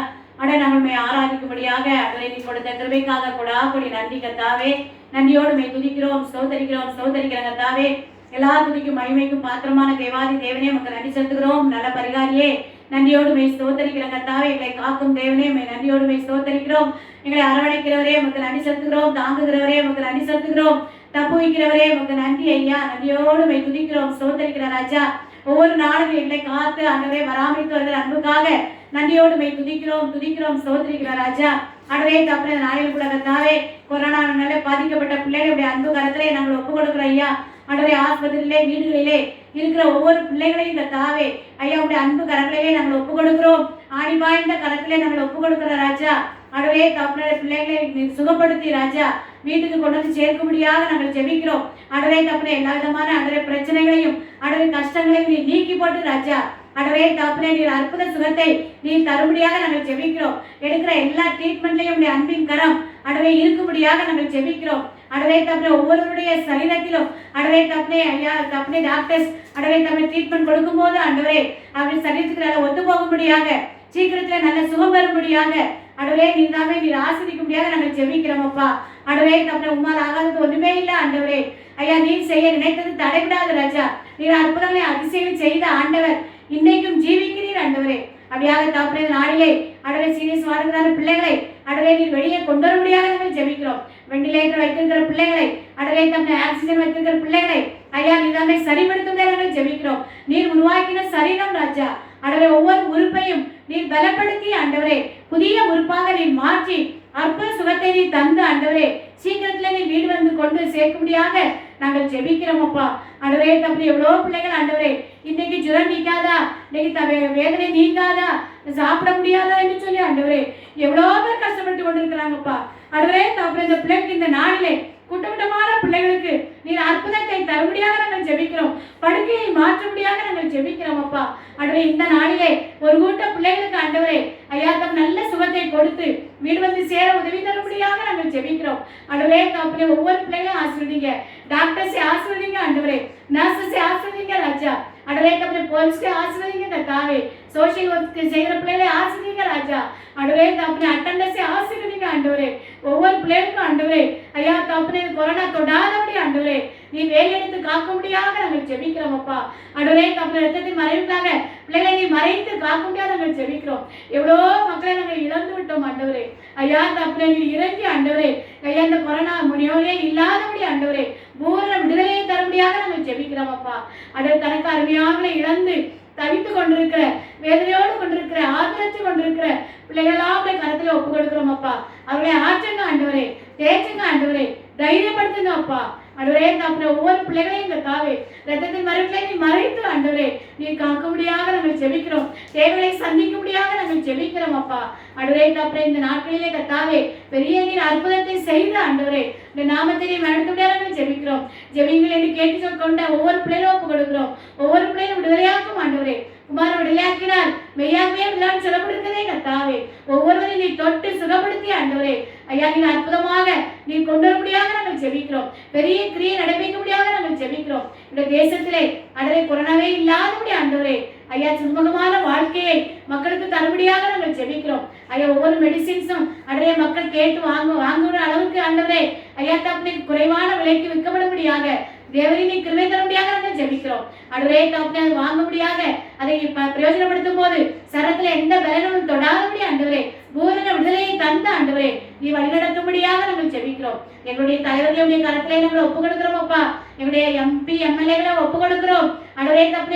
நாங்கள் ஆராதிக்கும்படியாக அடலை நீ கொடுத்த கிருபைக்காக கொடி நன்றி கர்த்தாவே. நன்றியோடு துதிக்கிறோம், ஸ்தோத்தரிக்கிறோம் கர்த்தாவே. எல்லா துதிக்கும் மகிமைக்கும் பாத்திரமான தேவாதி தேவனே உங்களுக்கு நன்றி செலுத்துகிறோம். நல்ல பரிகாரியே நன்றியோடு ஸ்தோத்தரிக்கிறோம் கர்த்தாவே. எங்களை காக்கும் தேவனே நன்றியோடு ஸ்தோத்தரிக்கிறோம். எங்களை அரவணைக்கிறவரே உங்களுக்கு நன்றி செலுத்துகிறோம். தாங்குகிறவரே உங்களுக்கு நன்றி செலுத்துகிறோம். தப்பு வைக்கிறவரே உங்களுக்கு நன்றி ஐயா. நன்றியோடு துதிக்கிறோம், ஸ்தோத்தரிக்கிற ராஜா. ஒவ்வொரு நாளும் எங்களை காத்து ஆண்டவரே பராமரித்து வருகிற அன்புக்காக நன்றியோடு துதிக்கிறோம், ஸ்தோத்தரிக்கிற ராஜா. ஆண்டவரே தப்பு நாளில் கூட கர்த்தாவே கொரோனாவால பாதிக்கப்பட்ட பிள்ளைகளுடைய அன்பு கரத்திலே நாங்கள் ஒப்பு கொடுக்கிறோம் ஐயா. ஆண்டவரே ஆஸ்பத்திரியிலே வீடுகளிலே இருக்கிற ஒவ்வொரு பிள்ளைகளையும் கர்த்தாவே ஐயா உடைய அன்பு கரங்களிலே நாங்கள் ஒப்பு கொடுக்கிறோம். ஆணி பாய்ந்த கரத்திலே நாங்கள் ஒப்பு கொடுக்கிற ராஜா. ஆண்டவரே தப்புடைய பிள்ளைகளை சுகப்படுத்தி ராஜா வீட்டுக்கு கொண்டு வந்து சேர்க்கும்படியாக நாங்கள் ஜெபிக்கிறோம். ஆண்டவரே தப்புடைய எல்லா விதமான ஆண்டவரே பிரச்சனைகளையும் ஆண்டவரே கஷ்டங்களையும் நீ நீக்கி போட்டு ராஜா ஆண்டவரே தப்புனே நீர் அற்புத சுகத்தை நீ தரும்படியாக நாங்கள் ஜெபிக்கிறோம். எடுக்கிற எல்லா ட்ரீட்மெண்ட்லையும் உடைய அன்பின் கரம் ஆண்டவரே இருக்கும்படியாக நாங்கள் ஜெபிக்கிறோம். ஆண்டவரே தப்புனே ஒவ்வொருவருடைய சரீரத்திலும் ஆண்டவரே தப்புனே ஐயா தப்புனே டாக்டர்ஸ் ஆண்டவரே தப்புனே ட்ரீட்மெண்ட் கொடுக்கும்போது ஆண்டவரே அவருடைய சரீரத்துக்கு நல்ல ஒத்து போகும்படியாக சீக்கிரத்தில் நல்ல சுகம் பெறும்படியாக ஆண்டவரே நீர் ஆசிரிக்கும்படியாக நாங்கள் ஜெபிக்கிறோம் அப்பா. ஆண்டவரே தப்புனே உம்மால் ஆகாதது ஒண்ணுமே இல்லை ஆண்டவரே. ஐயா நீர் செய்ய நினைத்தது தடைபடாது ராஜா. நீர் அற்புதங்களை அதிசயம் செய்த ஆண்டவர் இன்னைக்கும் ஜீவிக்கிறீர் ஆண்டவரே. அப்படியாக தப்புனே நாளிலே ஆண்டவரே சீரியஸ் வாழ்கிறான பிள்ளைகளை ஆண்டவரே நீர் வெளியே கொண்டு வரும்படியாக நாங்கள் ஜெபிக்கிறோம். வெண்டிலேட்டர் வைத்திருக்கிற பிள்ளைகளை ஆண்டவரே தம்முடைய ஆக்சிஜன் வைத்திருக்கிற பிள்ளைகளை ஐயா நீர் தாமே சரிப்படுத்துவதை நாங்கள் ஜெபிக்கிறோம். நீர் உருவாக்கின சரீரம் ராஜா ஆண்டவரே ஒவ்வொரு உறுப்பையும் நீர் பலப்படுத்தி ஆண்டவரே புதிய உறுப்பாக நீர் மாற்றி அற்புத சுகத்தை நீ தந்து ஆண்டவரே சீக்கிரத்துல நீ வீடு வந்து கொண்டு சேர்க்கும்படியாக நாங்கள் ஜெபிக்கிறோம் அப்பா. ஆண்டவரே தப்பு எவ்வளவு பிள்ளைகள் ஆண்டவரே இன்னைக்கு ஜுரம் நீக்காதா, இன்னைக்கு வேதனை நீங்காதா, சாப்பிட முடியாதா என்று சொல்லி ஆண்டவரே எவ்வளவு பேர் கஷ்டப்பட்டு கொண்டிருக்கிறாங்கப்பா. ஆண்டவரே தப்பு இந்த பிள்ளைக்கு இந்த நாளிலே கூட்டமான பிள்ளைகளுக்கு நீர் அற்புதத்தை தரும்படியாக நாங்கள் ஜெபிக்கிறோம். படுக்கையை மாற்றும்படியாக நாங்கள் ஜெபிக்கிறோம் அப்பா. ஆண்டவரே இந்த நாளிலே ஒரு கூட்ட பிள்ளைகளுக்கு ஆண்டவரே ஐயா தம் நல்ல சுகத்தை கொடுத்து வீடு வந்து சேர உதவி தரும்படியாக நாங்கள் ஜெபிக்கிறோம். ஆண்டவரே தப்பு ஒவ்வொரு பிள்ளைகளும் ஆசீர்வதிங்க, டாக்டர்ஸை ஆசீர்வதிங்க ஆண்டவரே, நர்சஸை ஆசீர்வதிங்க ராஜா. ஆண்டவரே தப்பு போலீஸ்க்கு ஆசீர்வதிங்க கர்த்தாவே, சோஷியல் ஒர்க் செய்கிற பிள்ளைகளை ஆசீர்வதிங்க ராஜா. ஆண்டவரே தப்பு அட்டெண்டன்ஸை ஆசீர்வதிங்க ஆண்டவரே. ஒவ்வொரு பிள்ளைகளுக்கும் ஆண்டவரே ஐயா தப்பு கொரோனா தொடாதபடி ஆண்டவரே நீ வேலையெடுத்து காக்கும்படியாக நாங்கள் ஜெபிக்கிறோம் அப்பா. ஆண்டவரே தப்பு ரத்தத்தை மறைவுக்காக பிள்ளைகளை நீ மறைத்து காக்கும்படியாக நாங்கள் ஜெபிக்கிறோம். எவ்வளோ மக்களை நாங்கள் இழந்து விட்டோம் ஆண்டவரே. ஐயா தப்பு நீ இறங்கி ஆண்டவரே ஐயா இந்த கொரோனா முனியோரே இல்லாதபடி ஆண்டவரே பூரண விடுதலையை தரும்படியாக நாங்கள் ஜெபிக்கிறோம் அப்பா. ஆண்டவர் தனக்கு அருமையாக இழந்து தவித்து கொண்டிருக்கிற வேதனையோடு கொண்டிருக்கிற ஆதரத்து கொண்டிருக்கிற பிள்ளைகளாக கருத்துல ஒப்பு கொடுக்கிறோம் அப்பா. அவர்களை ஆற்றுங்க ஆண்டவரே, தேற்றுங்க ஆண்டவரே, தைரியப்படுத்துங்க அப்பா. ஆண்டவரே தப்பு ஒவ்வொரு பிள்ளைகளையும் இந்த தாவே ரத்தத்தின் மறைவுகளை நீ மறைத்து ஆண்டவரே நீ காக்கும்படியாக நாங்கள் ஜெபிக்கிறோம். தேவைகளை சந்திக்கும்படியாக நாங்கள் ஜெபிக்கிறோம் அப்பா. ஆண்டவரே தப்பு இந்த நாட்களிலே கத்தாவே பெரிய நீர் அற்புதத்தை செய்த ஆண்டவரே இந்த நாமத்தை நீ நடத்தும்படியாக நாங்கள் ஜெபிக்கிறோம். ஜெபிங்கள் என்று கேட்டு கொண்ட ஒவ்வொரு பிள்ளைகளும் ஒப்பு கொடுக்கிறோம். ஒவ்வொரு பிள்ளைகளும் விடுதலையாக்கும் ஆண்டவரே. குமாரன் விடுதலையாக்கினார் மெய்யாகவே விழான்னு சொல்லப்படுகிறதே கத்தாவே. ஒவ்வொருவரையும் நீ தொட்டு சுகப்படுத்தி ஆண்டவரே ஐயா நீ அற்புதமாக நீ கொண்டு வரும்படியாக நாங்கள் ஜெபிக்கிறோம். பெரிய கிரியை நடைபெறும்படியாக நாங்கள் ஜெபிக்கிறோம். இந்த தேசத்திலே ஆண்டவரே கொரோனாவே இல்லாதபடி ஆண்டவரே ஐயா சுமூகமான வாழ்க்கையை மக்களுக்கு தரும்படியாக நாங்கள் ஜெபிக்கிறோம். ஐயா ஒவ்வொரு மெடிசின்ஸும் ஆண்டவரே மக்கள் கேட்டு வாங்குற அளவுக்கு ஆண்டவரே ஐயா தப்பு குறைவான விலைக்கு விற்கப்படும்படியாக தேவரை நீ கிருபை தரும்படியாக நாங்கள் ஜெபிக்கிறோம். ஆண்டவரே தப்பு அதை வாங்கும்படியாக அதை பிரயோஜனப்படுத்தும் போது சரத்துல எந்த பலனும் தொடாதபடி ஆண்டவரே பூரண விடுதலையை தந்த ஆண்டவரே நீ வழிநடத்தும்படியாக நாங்கள் ஜெபிக்கிறோம். எங்களுடைய தலைவர்களுடைய கரத்திலே நாங்கள் ஒப்பு கொடுக்கிறோம் அப்பா. எங்களுடைய எம்பி எம்எல்ஏகளை ஒப்பு கொடுக்கிறோம். ஆண்டவரே தப்பு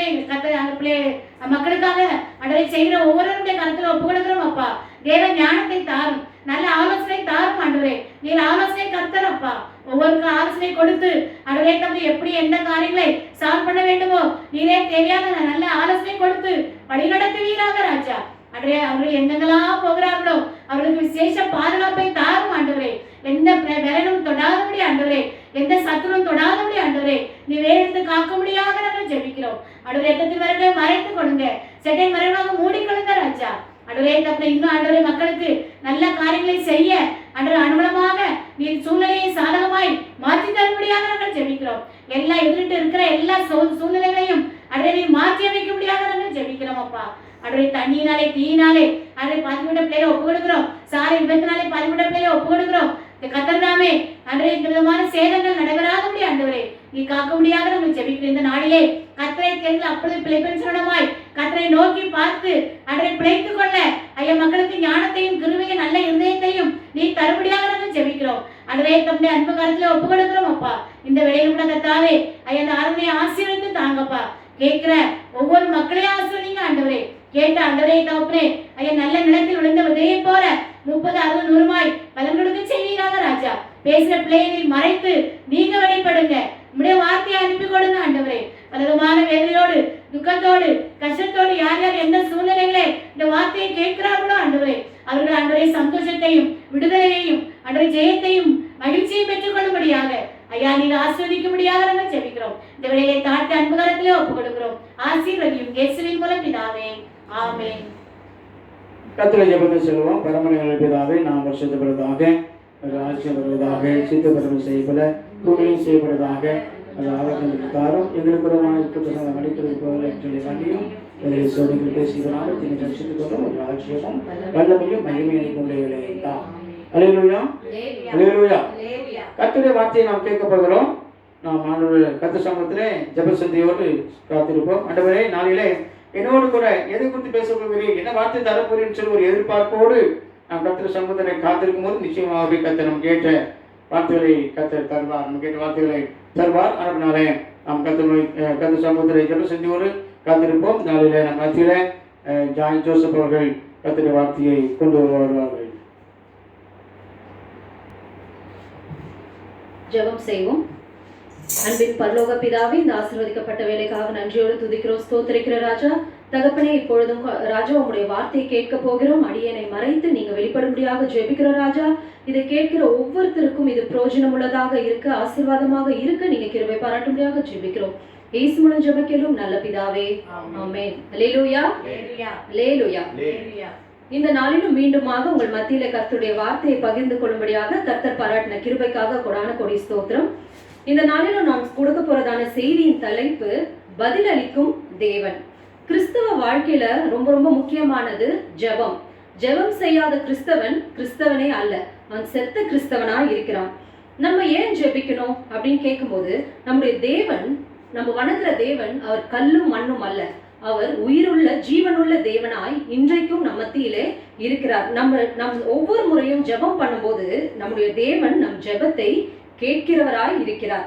மக்களுக்காக ஆண்டவரை செய்கிற ஒவ்வொருவருடைய கரத்துல ஒப்பு கொடுக்கிறோம் அப்பா. தேவ ஞானத்தை தாரும், நல்ல ஆலோசனை தாரும் ஆண்டவரே. நீர் ஆலோசனை கர்த்தரப்பா. ஒவ்வொருக்கும் ஆலோசனை கொடுத்து ஆண்டவரே தப்பு எப்படி எந்த காரியங்களை சால்வ் பண்ண வேண்டுமோ நீரே தேவையான நல்ல ஆலோசனை கொடுத்து வழிநடத்துவீராக ராஜா. ஆண்டவரே அவர்கள் எங்கெங்கெல்லாம் போகிறார்களோ அவர்களுக்கு விசேஷ பாதுகாப்பை தாரும் ஆண்டவரே. எந்த பலனும் தொடாதபடி ஆண்டவரே எந்த சத்துரும் தொடாதபடி ஆண்டவரே நீ வேறு காக்க முடியாத நாங்கள் ஜெபிக்கிறோம். ஆண்டவரே இரத்தத்தின் மரங்களை மறைத்துக் கொள்ளுங்க, செட்டை மறைவாக மூடிக்கொள்ளுங்க ராஜா. ஆண்டவரே தப்ப இன்னும் ஆண்டவரே மக்களுக்கு நல்ல காரியங்களை செய்ய ஆண்டவரே அனுகூலமாக நீ சூழ்நிலையை சாதகமாய் மாற்றி தரும்படியாக நாங்கள் ஜெபிக்கிறோம். எல்லா எதிர்த்து இருக்கிற எல்லா சூழ்நிலைகளையும் ஆண்டவரே நீ மாற்றி அமைக்க முடியாத நாங்கள் ஜெபிக்கிறோம் அப்பா. ஆண்டவரே தண்ணியினாலே தீயினாலே ஆண்டவரே பாதிக்கப்பட்ட பிள்ளைகளை ஒப்பு கொடுக்கிறோம். சாலை விபத்தினாலே பாதிக்கப்பட்ட பிள்ளைகளை ஒப்பு கொடுக்கிறோம். கத்தர்தாமே ஆண்டவரே இந்த விதமான சேதங்கள் நடைபெறாதபடி ஆண்டவரே நீ காக்க முடியாத நம்ம ஜெபிக்கிற இந்த நாளிலே கத்தரை தெரிந்து அப்பொழுது பிழைப்பின் சரணமாய் கத்தரை நோக்கி பார்த்து ஆண்டவரை பிழைத்துக் கொள்ள ஐயா மக்களுக்கு ஞானத்தையும் கிருபையும் நல்ல இருதயத்தையும் நீ தருபடியாக நம்ம ஜெபிக்கிறோம். ஆண்டவரே தம்முடைய அன்பு கருத்துல ஒப்பு கொடுக்கிறோம் அப்பா. இந்த வேளையில கூட கத்தாவே ஐயா அந்த ஆளுமையை ஆசீர்வதித்து தாங்கப்பா. கேட்கிற ஒவ்வொரு மக்களையும் ஆசீர்வதிங்க ஆண்டவரே. கேட்ட ஆண்டவரே தகப்பனே ஐயா நல்ல நிலத்தில் விழுந்த விதையை போல 30, 60, 100 பலன் கொடுக்க செய்வீராக ராஜா. பேசுற பிள்ளையை மறைத்து நீங்க வெளிப்படுங்க. உடைய வார்த்தையை அனுப்பி கொடுங்க ஆண்டவரே. பலவிதமான வேதனையோடு துக்கத்தோடு கஷ்டத்தோடு யார் யார் எந்த சூழ்நிலைகளே இந்த வார்த்தையை கேட்கிறார்களோ ஆண்டவரே அவர்கள் ஆண்டவரே சந்தோஷத்தையும் விடுதலையையும் ஆண்டவரே ஜெயத்தையும் மகிழ்ச்சியை பெற்றுக் கொள்ளும்படியாக ஐயா நீர் ஆசீர்வதிக்கும்படியாக நாங்கள் ஜெபிக்கிறோம். இந்த வேளையை தாழ்த்தி அன்பு கரத்திலே ஒப்புக் கொடுக்கிறோம். ஆசீர்வதியும் இயேசுவின் மூலம் பிதாவே, ஆமென். கர்த்தரை ஜெபத்தை சொல்லுவோம். பரமனைகள் பிதாவே, நாம் வருஷப்படுவதாக, ராஜ்யம் வருவதாக, சித்தப்பரம் செய்யப்பட கூலியும் செய்யப்படுவதாக, அது ஆரோக்கியத்துக்கு தாரும் எங்களுக்கு ஒரு மடிக்கிறது வண்டியும் எங்களை சோதிகள் பேசுகிறாங்க தினை கட்சித்துக் கொள்ளும் ஒரு ராஜ்யமும் வல்லமையும் மகிமையை கொண்டே தான். அல்லேலூயா, அல்லேலூயா. கர்த்தருடைய வார்த்தையை நாம் கேட்க போகிறோம். நாம் ஆண்டவருடைய கர்த்தர் சமூகத்திலே ஜெப சிந்தையோடு காத்திருப்போம். ஆண்டவரே நாளிலே என்னோடு கூட எதை குறித்து பேச போகிறீர்கள், என்ன வார்த்தை தரப்போறேன்னு சொல்லி ஒரு எதிர்பார்ப்போடு நாம் கர்த்தர் சமூகத்திலே காத்திருக்கும் போது நிச்சயமாகவே கர்த்தர் நம்ம கேட்ட வார்த்தைகளை கர்த்தர் தருவார். நம்ம கேட்ட வார்த்தைகளை தருவார். அதனாலே நாம் கர்த்தர் சமூகத்திலே ஜெப சிந்தையோடு காத்திருப்போம். நாளிலே நம் மத்தியில ஜான் ஜோசப் அவர்கள் கர்த்தருடைய வார்த்தையை கொண்டு வருவார்கள். ஜெபம் செய்வோம். அன்பின் பரலோக பிதாவே, இந்த ஆசீர்வதிக்கப்பட்ட வேலைக்காக நன்றியோடு துதிக்கிறோம், ஸ்தோத்திரிக்கிற ராஜா. தகப்பனே, இப்பொழுதும் ராஜா உங்களுடைய வார்த்தையை கேட்க போகிறோம். அடியனை மறைத்து நீங்க வெளிப்படும்படியாக ஜெபிக்கிற ராஜா. இதை கேட்கிற ஒவ்வொருத்தருக்கும் இது பிரயோஜனம் உள்ளதாக இருக்க, ஆசீர்வாதமாக இருக்க நீங்க கிருபை பாராட்டும்படியாக ஜெபிக்கிறோம். இயேசு மூலம் ஜெபிக்கிறோம் நல்ல பிதாவே, ஆமென். அல்லேலூயா, அல்லேலூயா. இந்த நாளிலும் மீண்டுமாக உங்கள் மத்தியில கர்த்தருடைய வார்த்தையை பகிர்ந்து கொள்ளும்படியாக கர்த்தர் பாராட்டின கிருபைக்காக கொடான கொடி ஸ்தோத்திரம். இந்த நாளிலும் நாம் கொடுக்க போறதான செய்தியின் தலைப்பு பதிலளிக்கும் தேவன். கிறிஸ்தவ வாழ்க்கையில ரொம்ப ரொம்ப முக்கியமானது ஜெபம். ஜெபம் செய்யாத கிறிஸ்தவன் கிறிஸ்தவனே அல்ல, அவன் செத்த கிறிஸ்தவனா இருக்கிறான். நம்ம ஏன் ஜெபிக்கணும் அப்படின்னு கேட்கும்போது, நம்முடைய தேவன், நம்ம வணங்குற தேவன் அவர் கல்லும் மண்ணும் அல்ல, அவர் உயிருள்ள ஜீவனுள்ள தேவனாய் இன்றைக்கும் நம்ம மத்தியிலே இருக்கிறார். நம்ம ஒவ்வொரு முறையும் ஜெபம் பண்ணும்போது நம்முடைய தேவன் நம் ஜெபத்தை கேட்கிறவராய் இருக்கிறார்.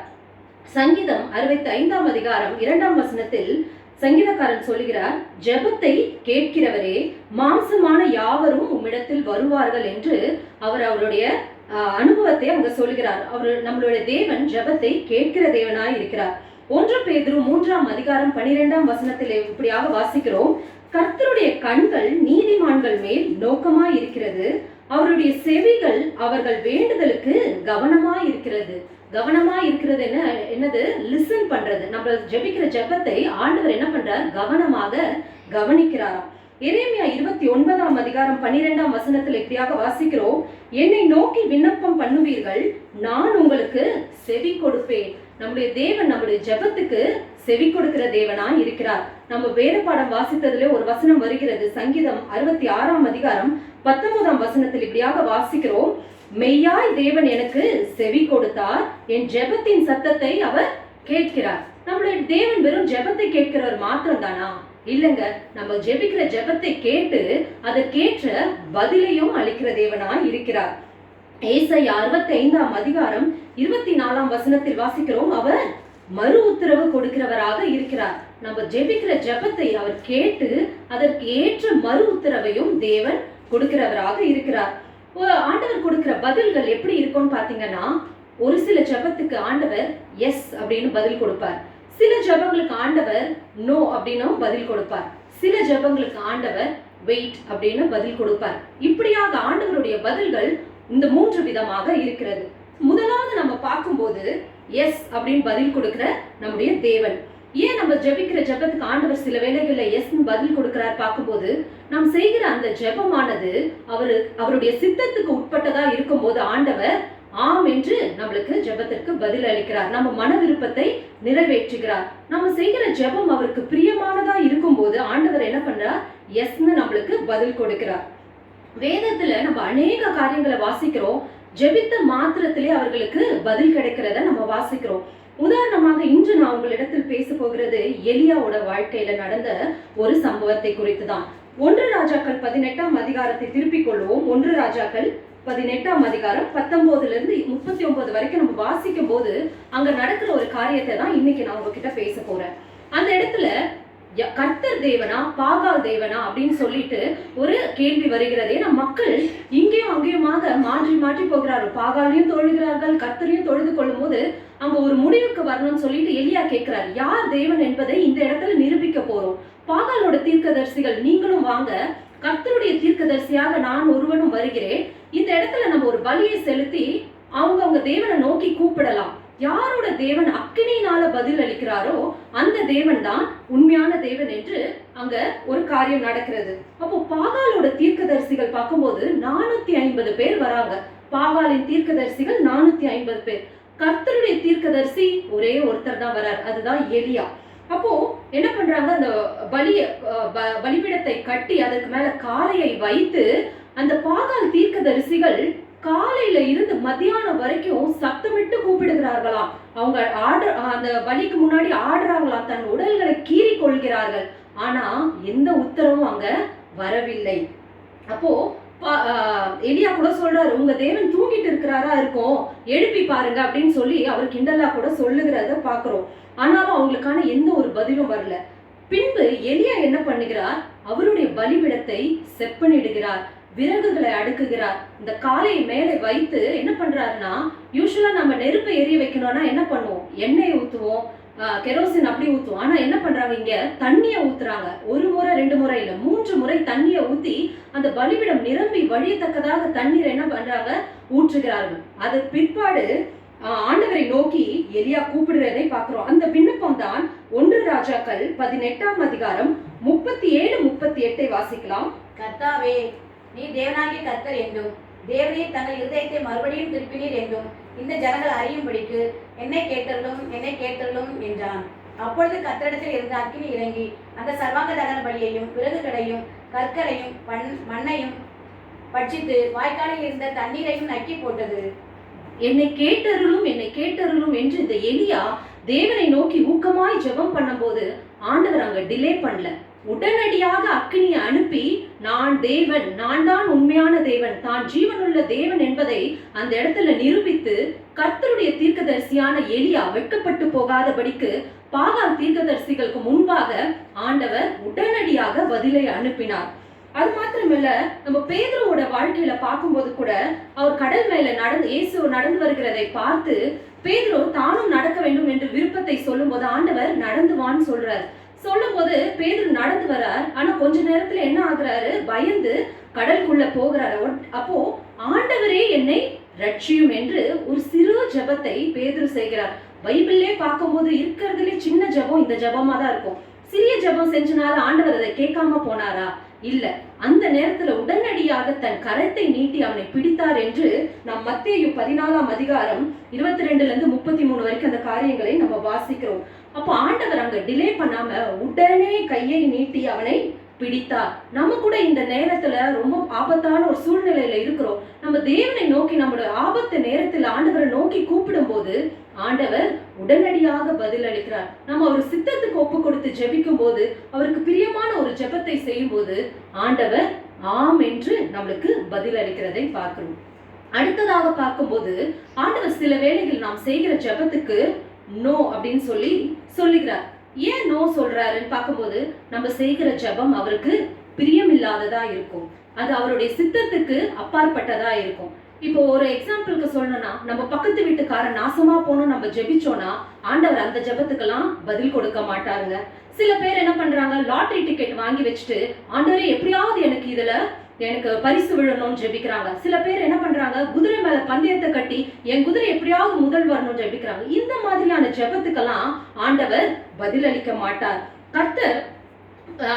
சங்கீதம் 65 அதிகாரம் 2 வசனத்தில் சங்கீதக்காரன் சொல்கிறார், ஜெபத்தை கேட்கிறவரே, மாம்சமான யாவரும் உம்மிடத்தில் வருவார்கள் என்று அவர் அவருடைய அனுபவத்தை அங்க சொல்கிறார். அவர் நம்மளுடைய தேவன் ஜெபத்தை கேட்கிற தேவனாய் இருக்கிறார். 1 பேதுரு 3 அதிகாரம் 12 வசனத்தில் இப்படியாக வாசிக்கிறோம், கர்த்தருடைய கண்கள் நீதிமான்கள் மேல் நோக்கமாய் இருக்கிறது, அவருடைய செவிகள் அவர்கள் வேண்டுதலுக்கு கவனமாய் இருக்கிறது. கவனமாய் இருக்கிறது என்னது? லிசன் பண்றது. நம்ம ஜெபிக்கிற ஜெபத்தை ஆண்டவர் என்ன பண்றார்? கவனமாக கவனிக்கிறாராம். எரேமியா 29 அதிகாரம் 12 வசனத்தில் இப்படியாக வாசிக்கிறோம், என்னை நோக்கி விண்ணப்பம் பண்ணுவீர்கள், நான் உங்களுக்கு செவி கொடுப்பேன். நம்முடைய தேவன் நம்முடைய ஜெபத்துக்கு செவி கொடுக்கிற தேவனாய் இருக்கிறார். நம்ம வேத பாடம் வாசித்ததுல ஒரு வசனம் வருகிறது, சங்கீதம் 66 அதிகாரம் 19 வசனத்தில் இப்படியாக வாசிக்கிறோம், மெய்யாய் தேவன் எனக்கு செவி கொடுத்தார், என் ஜெபத்தின் சத்தத்தை அவர் கேட்கிறார். நம்மளுடைய தேவன் வெறும் ஜெபத்தை கேட்கிறவர் மாத்திரம் தானா? இல்லங்க, நம்ம ஜெபிக்கிற ஜெபத்தை கேட்டு அதற்கேற்ற பதிலையும் அளிக்கிற தேவனாய் இருக்கிறார். ஏசாயா 65 அதிகாரம் 24 வசனத்தில் வாசிக்கிறோம், அவர் மறு உத்தரவு கொடுக்கிறவராக இருக்கிறார். நம்ம ஜெபிக்கிற ஜெபத்தை அவர் கேட்டு அதற்கு ஏற்ற மறு உத்தரவையும் தேவன் கொடுக்கிறவராக இருக்கிறார். ஆண்டவர் கொடுக்கிற பதில்கள் எப்படி இருக்கும்னு பாத்தீங்கன்னா, ஒரு சில ஜெபத்துக்கு ஆண்டவர் எஸ் அப்படின்னு பதில் கொடுப்பார், சில ஜெபங்களுக்கு ஆண்டவர் நோ அப்படின்னு பதில் கொடுப்பார், சில ஜெபங்களுக்கு ஆண்டவர் வெயிட் அப்படின்னு பதில் கொடுப்பார். இப்படியாக ஆண்டவருடைய பதில்கள் இந்த 3 விதமாக இருக்கிறது. முதலாவது நம்ம பார்க்கும்போது எஸ் அப்படின்னு பதில் கொடுக்கிற நம்முடைய தேவன். ஏன் நம்ம ஜெபிக்கிற ஜெபத்துக்கு ஆண்டவர் சில வேளைகள்ல எஸ்ன்னு பதில் கொடுக்கிறார் பார்க்கும்போது, நாம் செய்கிற அந்த ஜெபமானது அவருடைய சித்தத்துக்கு உட்பட்டதா இருக்கும்போது ஆண்டவர் ஆம் என்று நம்மளுக்கு ஜெபத்திற்கு பதில் அளிக்கிறார். நம்ம மன விருப்பத்தை நிறைவேற்றுகிறார். நம்ம செய்கிற ஜெபம் அவருக்கு பிரியமானதா இருக்கும்போது ஆண்டவர் என்ன பண்றார்? எஸ்ன்னு நம்மளுக்கு பதில் கொடுக்கிறார். வேதத்துல நம்ம அநேக காரியங்களை வாசிக்கிறோம். ஜெபித்த மாத்திரத்திலே அவர்களுக்கு பதில் கிடைக்கிறத நம்ம வாசிக்கிறோம். உதாரணமாக இன்று நான் உங்களிடத்தில் பேச போகிறது எலியாவோட வாழ்க்கையில நடந்த ஒரு சம்பவத்தை குறித்து தான். 1 ராஜாக்கள் 18ஆம் அதிகாரத்தை திருப்பிக் கொள்வோம். 1 ராஜாக்கள் 18ஆம் அதிகாரம் 19 39 வரைக்கும் நம்ம வாசிக்கும் போது அங்க நடக்கிற ஒரு காரியத்தை தான் இன்னைக்கு நான் உங்ககிட்ட பேச போறேன். அந்த இடத்துல கர்த்தர் தேவனா பாகால் தேவனா அப்படின்னு சொல்லிட்டு ஒரு கேள்வி வருகிறதே. நம் மக்கள் இங்கேயும் அங்கேயுமாக மாற்றி மாற்றி போகிறார்கள். பாகாலையும் தொழுகிறார்கள், கர்த்தரையும் தொழுது கொள்ளும் போது அங்க ஒரு முடிவுக்கு வரணும்னு சொல்லிட்டு எலியா கேட்கிறார், யார் தேவன் என்பதை இந்த இடத்துல நிரூபிக்க போறோம். பாகாலோட தீர்க்கதரிசிகள் நீங்களும் வாங்க, கர்த்தருடைய தீர்க்கதரிசியாக நான் ஒருவனும் வருகிறேன். இந்த இடத்துல நம்ம ஒரு பலியை செலுத்தி அவங்க தேவனை நோக்கி கூப்பிடலாம். யாரோட தேவன் அக்கினியினால பதில் அளிக்கிறாரோ அந்த தேவன் தான் உண்மையான தேவன் என்று அங்க ஒரு காரியம் நடக்கிறது. அப்போ பாகாலோட தீர்க்கதரிசிகள் பார்க்கும்போது 450 பேர் வராங்க. பாகாலின் தீர்க்கதரிசிகள் 450 பேர். கர்த்தருடைய தீர்க்கதரிசி ஒரே ஒருத்தர் தான் வரார், அதுதான் எலியா. அப்போ என்ன பண்றாங்க? அந்த பலிபீடத்தை கட்டி அதற்கு மேல காளையை வைத்து அந்த பாகால் தீர்க்கதரிசிகள் காலையில இருந்து மத்தியானம் வரைக்கும் சத்தமிட்டு கூப்பிடுகிறார்களாம். அவங்க அந்த பலிக்கு முன்னாடி ஆடுறாங்களாம், தன் உடல்களை கீறி கொள்கிறார்கள். ஆனா எந்த உத்தரவும் அங்க வரவில்லை. அப்போ எலியா கூட சொல்றாரு, உங்க தேவன் தூங்கிட்டு இருக்கிறாரா இருக்கும், எழுப்பி பாருங்க அப்படின்னு சொல்லி அவர் கிண்டலா கூட சொல்லுகிறத பாக்குறோம். ஆனாலும் அவங்களுக்கான எந்த ஒரு பதிலும் வரல. பின்பு எலியா என்ன பண்ணுகிறார்? அவருடைய பலிபீடத்தை செப்பனிடுகிறார், விறகுகளை அடுக்குகிறார். இந்த காலையை மேலே வைத்து என்ன பண்றாருன்னா, யூஸ்வலா நம்ம நெருப்பை எரிய வைக்கணும்னா என்ன பண்ணுவோம்? எண்ணெயை ஊத்துவோம், கெரோசின் அப்படி ஊத்துவோம். ஆனா என்ன பண்றாங்க? இங்க தண்ணிய ஊத்துறாங்க. 1 முறை 2 முறை இல்ல, 3 முறை தண்ணிய ஊத்தி அந்த பலிபீடம் நிரம்பி வழியத்தக்கதாக தண்ணீர் என்ன பண்றாங்க? ஊற்றுகிறார்கள். அது பிற்பாடு ஆண்டவரை நோக்கி எலியா கூப்பிடுறதை பார்க்கிறோம். அந்த விண்ணப்பம் தான் 1 ராஜாக்கள் 18ஆம் அதிகாரம் 37 38 வாசிக்கலாம். கர்த்தாவே, நீ தேவனாகிய கர்த்தர் என்றும் தேவரே தங்கள் இருதயத்தை மறுபடியும் திருப்பினீர் என்றும் இந்த ஜனங்கள் அறியும்படிக்கு என்னை கேட்டருளும் என்றான். அப்பொழுது கர்த்தரிடத்தில் இருந்த அக்கினி இறங்கி அந்த சர்வாங்க தகன பலியையும் விறகுகளையும் கற்களையும் மண்ணையும் பட்சித்து வாய்க்காலில் இருந்த தண்ணீரையும் நக்கி போட்டது. என்னை கேட்டருளும் என்று இந்த எலியா தேவனை நோக்கி ஊக்கமாய் ஜெபம் பண்ணும்போது ஆண்டவர் அங்க டிலே பண்ணல. உடனடியாக அக்கினியை அனுப்பி நான் தேவன், நான் தான் உண்மையான தேவன், தான் ஜீவனுள்ள தேவன் என்பதை அந்த இடத்துல நிரூபித்து கர்த்தருடைய தீர்க்கதரிசியான எலியா வெட்கப்பட்டு போகாதபடிக்கு பாகால் தீர்க்கதரிசிகளுக்கு முன்பாக ஆண்டவர் உடனடியாக பதிலை அனுப்பினார். அது மாத்திரமல்ல, நம்ம பேதுருவோட வாழ்க்கையில பார்க்கும்போது கூட அவர் கடல் மேல இயேசு நடந்து வருகிறதை பார்த்து பேதுரு தானும் நடக்க வேண்டும் என்று விருப்பத்தை சொல்லும் போது ஆண்டவர் நடந்து வான்னு சொல்றாரு. சொல்லும் போது பேதுரு நடந்து வரார். ஆனா கொஞ்ச நேரத்துல என்ன ஆகுறாரு? பயந்து கடலுக்குள்ள போகிறாரு. அப்போ ஆண்டவரே என்னை ரட்சியும் என்று ஒரு சிறு ஜெபத்தை பேதுரு செய்கிறார். பைபிள்லே பார்க்கும்போது இருக்கிறதுலே சின்ன ஜெபம் இந்த ஜெபமா தான் இருக்கும். சிறிய ஜெபம் செஞ்சனால ஆண்டவர் அதை கேட்காம போனாரா? இல்ல. அந்த நேரத்துல உடனடியாக தன் கரத்தை நீட்டி அவனை பிடித்தார் என்று நாம் மத்தேயு 14ஆம் அதிகாரம் 22 33 வரைக்கும் அந்த காரியங்களை நம்ம வாசிக்கிறோம். அப்போ ஆண்டவர் அங்க டிலே பண்ணாம உடனே கையை நீட்டி அவனை பிடித்தார். நம்ம கூட இந்த நேரத்துல ரொம்ப ஆபத்தான ஒரு சூழ்நிலையில இருக்கிறோம். நம்ம தேவனை நோக்கி நம்மளுடைய ஆபத்து நேரத்துல ஆண்டவரை நோக்கி கூப்பிடும் போது ஆண்டவர் உடனடியாக பதில் அளிக்கிறார். நம்ம அவர் சித்தத்துக்கு ஒப்பு கொடுத்து ஜெபிக்கும் போது, அவருக்கு பிரியமான ஒரு ஜெபத்தை செய்யும் போது ஆண்டவர் ஆம் என்று நம்மளுக்கு பதில் அளிக்கிறதை பார்க்கணும். அடுத்ததாக பார்க்கும்போது ஆண்டவர் சில வேளைகள் நாம் செய்கிற ஜெபத்துக்கு நோ அப்படின்னு சொல்லுகிறார். ஏன் நோ சொல்றாருன்னு பார்க்கும்போது நம்ம செய்கிற ஜெபம் அவருக்கு பிரியமில்லாததா இருக்கும், அது அவருடைய சித்தத்துக்கு அப்பாற்பட்டதா இருக்கும். இப்போ ஒரு எக்ஸாம்பிளுக்கு சொல்லணும்னா, நம்ம பக்கத்து வீட்டுக்காரன் நாசமா போனோம் நம்ம ஜெபிச்சோம்னா ஆண்டவர் அந்த ஜெபத்துக்கெல்லாம் பதில் கொடுக்க மாட்டாருங்க. சில பேர் என்ன பண்றாங்க? லாட்டரி டிக்கெட் வாங்கி வச்சுட்டு ஆண்டவரே எப்படியாவது எனக்கு இதுல எனக்கு பரிசு விழணும்னு ஜெபிக்கிறாங்க. சில பேர் என்ன பண்றாங்க, குதிரை மேல பந்தயத்தை கட்டி என் குதிரை எப்படியாவது முதல் வரணும்னு ஜெபிக்கிறாங்க. இந்த மாதிரியான ஜெபத்துக்கெல்லாம் ஆண்டவர் பதிலளிக்க மாட்டார். கர்த்தர்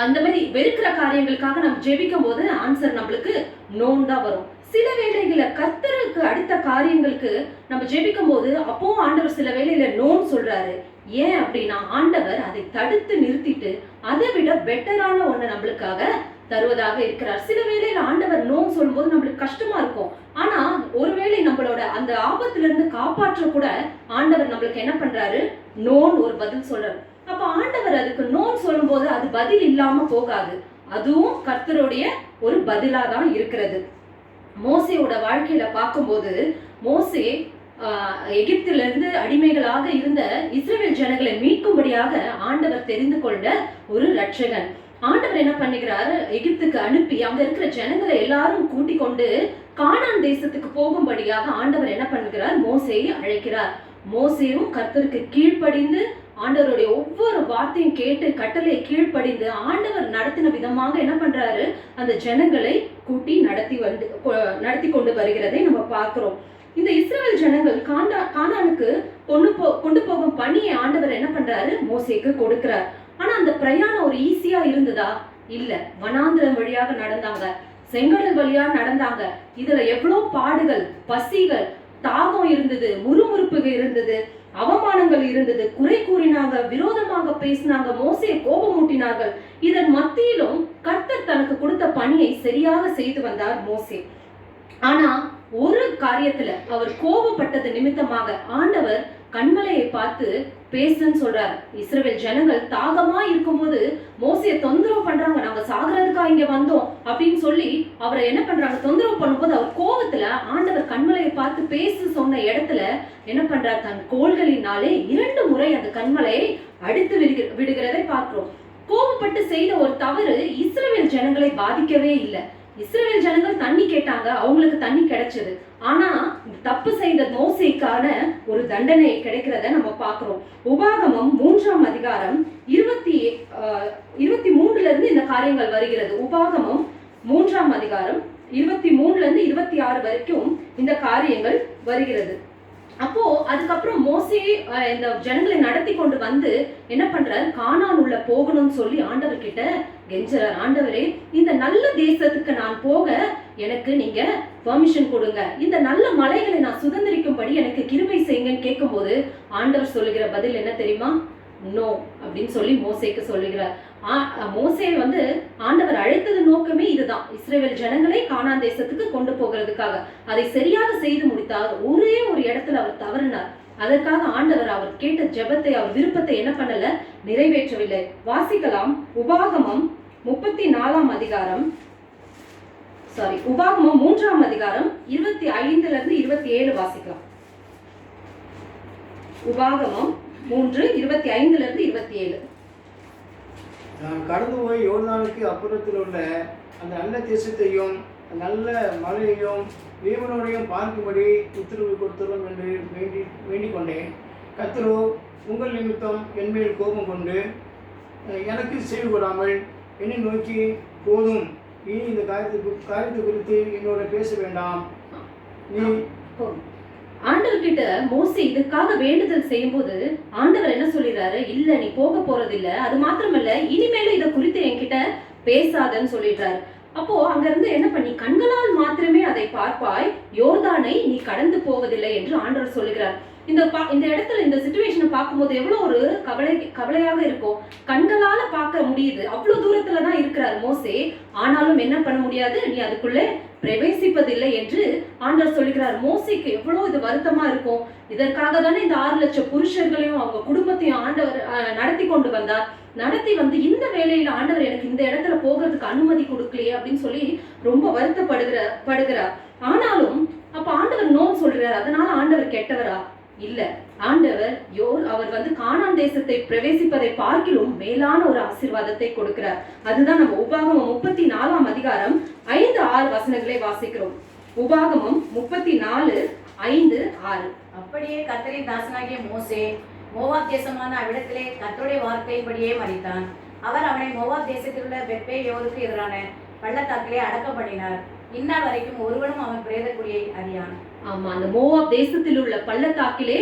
அந்த மாதிரி வெறுக்கிற காரியங்களுக்காக நம்ம ஜெபிக்கும் போது ஆன்சர் நம்மளுக்கு நோன் தான் வரும். சில வேளைகளை கர்த்தருக்கு அடுத்த காரியங்களுக்கு நம்ம ஜெபிக்கும் போது அப்பவும் ஆண்டவர் சில வேளையில நோன் சொல்றாரு. ஏன் அப்படின்னா ஆண்டவர் அதை தடுத்து நிறுத்திட்டு அதை விட பெட்டரான ஒண்ணு நம்மளுக்காக தருவதாக இருக்கிறார். சில வேளையில ஆண்டவர் நோன் சொல்லும்போது நம்மளுக்கு கஷ்டமா இருக்கும். ஆனா ஒருவேளை நம்மளோட அந்த ஆபத்துல இருந்து காப்பாற்ற கூட ஆண்டவர் நம்மளுக்கு என்ன பண்றாரு, நோன் ஒரு பதில் சொல்றாரு. அப்ப ஆண்டவர் அதுக்கு நோன் சொல்லும் போது அது பதில் இல்லாம போகாது, அதுவும் கர்த்தருடைய ஒரு பதிலா தான் இருக்கிறது. மோசேயோட வாழ்க்கையில பார்க்கும்போது மோசே எகிப்திலிருந்து அடிமைகளாக இருந்த இஸ்ரவேல் ஜனங்களை மீட்கும்படியாக ஆண்டவர் தெரிந்து கொண்ட ஒரு ரட்சகன். ஆண்டவர் என்ன பண்ணுகிறார், எகிப்துக்கு அனுப்பி அங்க இருக்கிற ஜனங்களை எல்லாரும் கூட்டி கொண்டு கானான் தேசத்துக்கு போகும்படியாக ஆண்டவர் என்ன பண்ணுகிறார், மோசேயை அழைக்கிறார். மோசேயும் கர்த்தருக்கு கீழ்ப்படிந்து ஆண்டவருடைய ஒவ்வொரு வார்த்தையும் கேட்டு கட்டளை கீழ்ப்படிந்து ஆண்டவர் நடத்தின விதமாக என்ன பண்றாரு, அந்த ஜனங்களை கூட்டி நடத்தி கொண்டு வருகிறதை நம்ம பார்க்கிறோம். இந்த இஸ்ரவேல் ஜனங்கள் கானானுக்கு கொண்டு போகும் பணியை ஆண்டவர் என்ன பண்றாரு, மோசேக்கு கொடுக்கிறார். ஆனா அந்த பிரயாணம் ஒரு ஈஸியா இருந்ததா? இல்ல. வனாந்திரம் வழியாக நடந்தாங்க, செங்கடல் வழியா நடந்தாங்க. இதுல எவ்வளவு பாடுகள், பசிகள், தாகம் இருந்தது, முறுமுறுப்புகள் இருந்தது, அவமானங்கள் இருந்தது, குறை கூறினாங்க, விரோதமாக பேசினாங்க, மோசே கோபமூட்டினார்கள். இதன் மத்தியிலும் கர்த்தர் தனக்கு கொடுத்த பணியை சரியாக செய்து வந்தார் மோசே. ஆனா ஒரு காரியத்துல அவர் கோபப்பட்டது நிமித்தமாக ஆண்டவர் கண்மலையை பார்த்து பேசுன்னு சொல்றாரு. இஸ்ரவேல் ஜனங்கள் தாகமா இருக்கும்போது மோசையை தொந்தரவு பண்றாங்க, நாங்க சாகிறதுக்கா இங்க வந்தோம் அப்படின்னு சொல்லி அவரை என்ன பண்றாங்க, தொந்தரவு பண்ணும்போது அவர் கோபத்துல ஆண்டவர் கண்மலையை பார்த்து பேசு சொன்ன இடத்துல என்ன பண்றார், தன் கோள்களினாலே 2 முறை அந்த கண்மலையை அடித்து விடுகிறதை பார்க்கிறோம். கோபப்பட்டு செய்த ஒரு தவறு இஸ்ரவேல் ஜனங்களை பாதிக்கவே இல்லை. இஸ்ரவேல் ஜனங்கள் தண்ணி கேட்டாங்க, அவங்களுக்கு தண்ணி கிடைச்சது. ஆனா தப்பு செய்த மோசேக்கான ஒரு தண்டனை கிடைக்கிறத நம்ம பார்க்கிறோம். உபாகமம் 3ஆம் அதிகாரம் 23 இருந்து இந்த காரியங்கள் வருகிறது. உபாகமம் 3ஆம் அதிகாரம் 23 இருந்து 26 வரைக்கும் இந்த காரியங்கள் வருகிறது. அப்போ அதுக்கப்புறம் மோசே இந்த ஜனங்களை நடத்தி கொண்டு வந்து என்ன பண்றாரு, கானான் உள்ள போகணும்னு சொல்லி ஆண்டவர் கிட்ட கெஞ்சுறார். ஆண்டவரே, இந்த நல்ல தேசத்துக்கு நான் போக எனக்கு நீங்க பெர்மிஷன் கொடுங்க, இந்த நல்ல மலைகளை நான் சுதந்திரிக்கும்படி எனக்கு கிருபை செய்யுங்கன்னு கேட்கும் போது ஆண்டவர் சொல்லுகிற பதில் என்ன தெரியுமா, நோ அப்படின்னு சொல்லி மோசேக்கு சொல்லுகிறார். மோசே ஆண்டவர் அழைத்தது நோக்கமே இதுதான், இஸ்ரவேல் ஜனங்களை கானான் தேசத்துக்கு கொண்டு போகிறதுக்காக. அதை சரியாக செய்து முடித்தார். ஒரே ஒரு இடத்துல அவர் தவறினார். அதற்காக ஆண்டவர் அவர் கேட்ட ஜெபத்தை, அவர் விருப்பத்தை என்ன பண்ணல, நிறைவேற்றவில்லை. வாசிக்கலாம். உபாகமம் 34ஆம் அதிகாரம், உபாகமம் 3ஆம் அதிகாரம் 25 இருந்து 27 வாசிக்கலாம். உபாகமம் 3:25 இருந்து 27. நான் கடந்து போய் யோர்தானுக்கு அப்புறத்தில் உள்ள அந்த நல்ல தேசத்தையும் நல்ல மலையையும் தேவனோடையும் பார்க்கும்படி உத்தரவு கொடுத்துள்ளோம் என்று வேண்டிக் கொண்டேன். கர்த்தரோ உங்கள் நிமித்தம் என்மேல் கோபம் கொண்டு எனக்கு செய்து கொடாமல் என்னை நோக்கி, போதும், இனி இந்த காரியத்தை குறித்து என்னோட பேச வேண்டாம், நீ ஆண்டவர் கிட்ட மோசே இதுக்காக வேண்டுதல் செய்யும் போது ஆண்டவர் என்ன சொல்லிடுறாரு, இல்ல நீ போக போறது இல்ல, அது மாத்திரமல்ல இனிமேலும் இதை குறித்து என்கிட்ட பேசாதன்னு சொல்லிடுறாரு. அப்போ அங்க இருந்து என்ன பண்ணி, கண்களால் மாத்திரமே அதை பார்ப்பாய், யோர்தானை நீ கடந்து போவதில்லை என்று ஆண்டவர் சொல்லுகிறார். இந்த இடத்துல இந்த சிச்சுவேஷனை பார்க்கும்போது எவ்வளவு ஒரு கவலையாக இருக்கும். கண்களால பார்க்க முடியுது, அவ்வளவு தூரத்துலதான் இருக்கிறார் மோசே, ஆனாலும் என்ன பண்ண முடியாது, நீ அதுக்குள்ளே பிரவேசிப்பதில்லை என்று ஆண்டவர் சொல்லுகிறார். மோசேக்கு எவ்வளவு இது வருத்தமா இருக்கும். இதற்காக தானே இந்த 6 லட்சம் புருஷர்களையும் அவங்க குடும்பத்தையும் ஆண்டவர் நடத்தி கொண்டு வந்தார். நடத்தி இந்த வேலையில ஆண்டவர் எனக்கு இந்த இடத்துல போகிறதுக்கு அனுமதி கொடுக்கலையே அப்படின்னு சொல்லி ரொம்ப வருத்தப்படுகிறார். ஆனாலும் அப்ப ஆண்டவர் நோ சொல்றார். அதனால ஆண்டவர் கெட்டவரா? இல்ல. ஆண்டவர் அவர் கானான் தேசத்தை பிரவேசிப்பதை பார்க்கிலும் மேலான ஒரு ஆசீர்வாதத்தை கொடுக்கிறார். அதுதான் நம்ம உபாகமம் 34ஆம் அதிகாரம் 5-6 வசனங்களை வாசிக்கிறோம். உபாகமம் 34:5-6. அப்படியே கர்த்தரின் தாசனாகிய மோசே மோவாப் தேசமான அவ்விடத்திலே கர்த்தருடைய வார்த்தையின்படியே மரித்தான். அவர் அவனை மோவாப் தேசத்தில் உள்ள பெத்பேயோருக்கு எதிரான பள்ளத்தாக்கிலே அடக்கம் பண்ணினார். இந்நாள் வரைக்கும் ஒருவனும் அவன் பிரேத குழியை அறியான். ஆமா, அந்த மோவாப் தேசத்தில் உள்ள பள்ளத்தாக்கிலே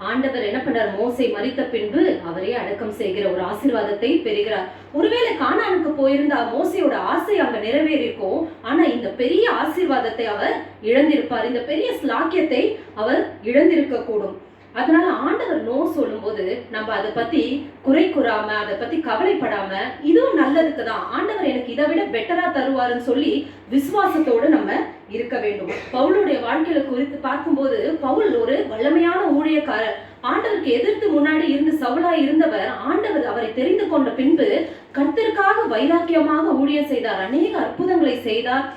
ஆண்டவர் என்ன பண்றார்? மோசே மரித்த பின்பு அவரே அடக்கம் செய்கிற ஒரு ஆசீர்வாதத்தை பெறுகிறார். ஒருவேளை கானானுக்கு போயிருந்தா மோசையோட ஆசை அங்க நிறைவேறிருக்கும். ஆனா இந்த பெரிய ஆசீர்வாதத்தை அவர் இழந்திருப்பார். இந்த பெரிய ஸ்லாக்கியத்தை அவர் இழந்திருக்க கூடும். அதனால ஆண்டவர் நோ சொல்லும் போது நம்ம அதை பத்தி குறை கூறாம, அதை பத்தி கவலைப்படாம, இதுவும் நல்லதுக்கு தான், ஆண்டவர் எனக்கு இதை விட பெட்டரா தருவாருன்னு சொல்லி விசுவாசத்தோடு நம்ம இருக்க வேண்டும். பவுலுடைய வாழ்க்கையில குறித்து பார்க்கும்போது, பவுல் ஒரு வல்லமையான ஊழியக்காரர். ஆண்டவருக்கு எதிர்த்து முன்னாடி இருந்து சவுலா இருந்தவர், ஆண்டவர் அவரை தெரிந்து கொண்ட பின்பு கர்த்தருக்காக வைராக்கியமாக ஊழியம் செய்தார். அநேக அற்புதங்களை செய்தார்.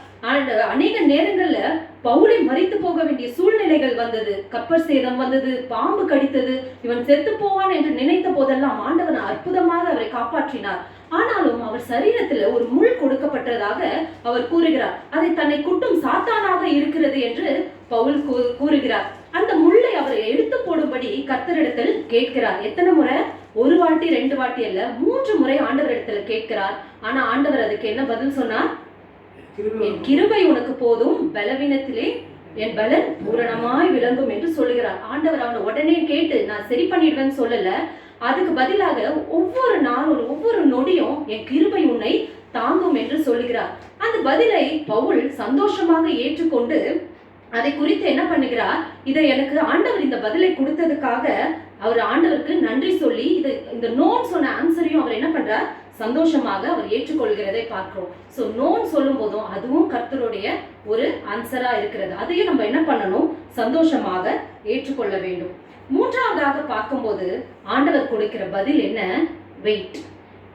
அநேக நேரங்கள்ல பவுலை மரித்து போக வேண்டிய சூழ்நிலைகள் வந்தது. கப்பர் சேதம் வந்தது, பாம்பு கடித்தது, இவன் செத்து போவான் என்று நினைத்த போதெல்லாம் ஆண்டவன் அற்புதமாக அவரை காப்பாற்றினார். ஆனாலும் அவர் சரீரத்துல ஒரு முள் கொடுக்கப்பட்டதாக அவர் கூறுகிறார். அதை தன்னை குட்டும் சாத்தானாக இருக்கிறது என்று பவுல் கூறுகிறார். அந்த முள்ளை அவரை எடுத்து போடும்படி கர்த்தரிடத்தில் கேட்கிறார். எத்தனை முறை? ஒரு வாட்டி 2 வாட்டி அல்ல, 3 முறை ஆண்டவரிடத்துல கேட்கிறார். ஆனா ஆண்டவர் அதுக்கு என்ன பதில் சொன்னார்? என் கிருபை உனக்கு போதும், பலவீனத்திலே என் பலன் பூரணமாய் விளங்கும் என்று சொல்லுகிறார். ஆண்டவர் அவனை உடனே கேட்டு நான் சரி பண்ணிடுவேன்னு சொல்லல. அதுக்கு பதிலாக ஒவ்வொரு நாளும் ஒவ்வொரு நொடியும் என் கிருபை உன்னை தாங்கும் என்று சொல்லுகிறார். அந்த பதிலை பவுல் சந்தோஷமாக ஏற்றுக்கொண்டு அதை குறித்து என்ன பண்ணுகிறார்? இதை எனக்கு ஆண்டவர் இந்த பதிலை கொடுத்ததுக்காக அவர் ஆண்டவருக்கு நன்றி சொல்லி இந்த நோன் சொன்ன ஆன்சரையும் அவர் என்ன பண்றார்? சந்தோஷமாக அவர் ஏற்றுக்கொள்கிறதை பார்க்கிறோம். சோ நோன் சொல்லும் போதும் அதுவும் கர்த்தருடைய ஒரு ஆன்சரா இருக்கிறது. அதையும் நம்ம என்ன பண்ணணும்? சந்தோஷமாக ஏற்றுக்கொள்ள வேண்டும். மூன்றாவதாக பார்க்கும்போது ஆண்டவர் கொடுக்கிற பதில் என்ன? வெயிட்.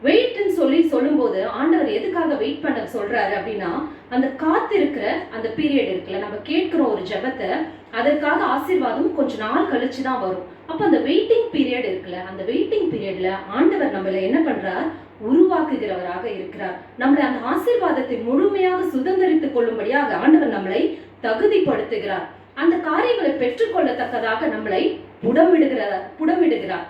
வெயிட்னு சொல்லும் போது ஆண்டவர் எதுக்காக வெயிட் பண்ண சொல்றாரு அப்படின்னா, அந்த காத்திருக்கிற அந்த பீரியட் இருக்குல்ல, நம்ம கேட்கிறோம் ஒரு ஜெபத்தை, அதற்காக ஆசீர்வாதம் கொஞ்ச நாள் கழிச்சுதான் வரும். அப்ப அந்த வெயிட்டிங் பீரியட் இருக்குல்ல, அந்த வெயிட்டிங் பீரியட்ல ஆண்டவர் நம்மள என்ன பண்றார்? உருவாக்குகிறவராக இருக்கிறார். நம்மளை அந்த ஆசீர்வாதத்தை முழுமையாக சுதந்திரித்துக் கொள்ளும்படியாக ஆண்டவர் நம்மளை தகுதிப்படுத்துகிறார். அந்த காரியங்களை பெற்றுக்கொள்ளத்தக்கதாக நம்மளை புடமிடுகிறார்.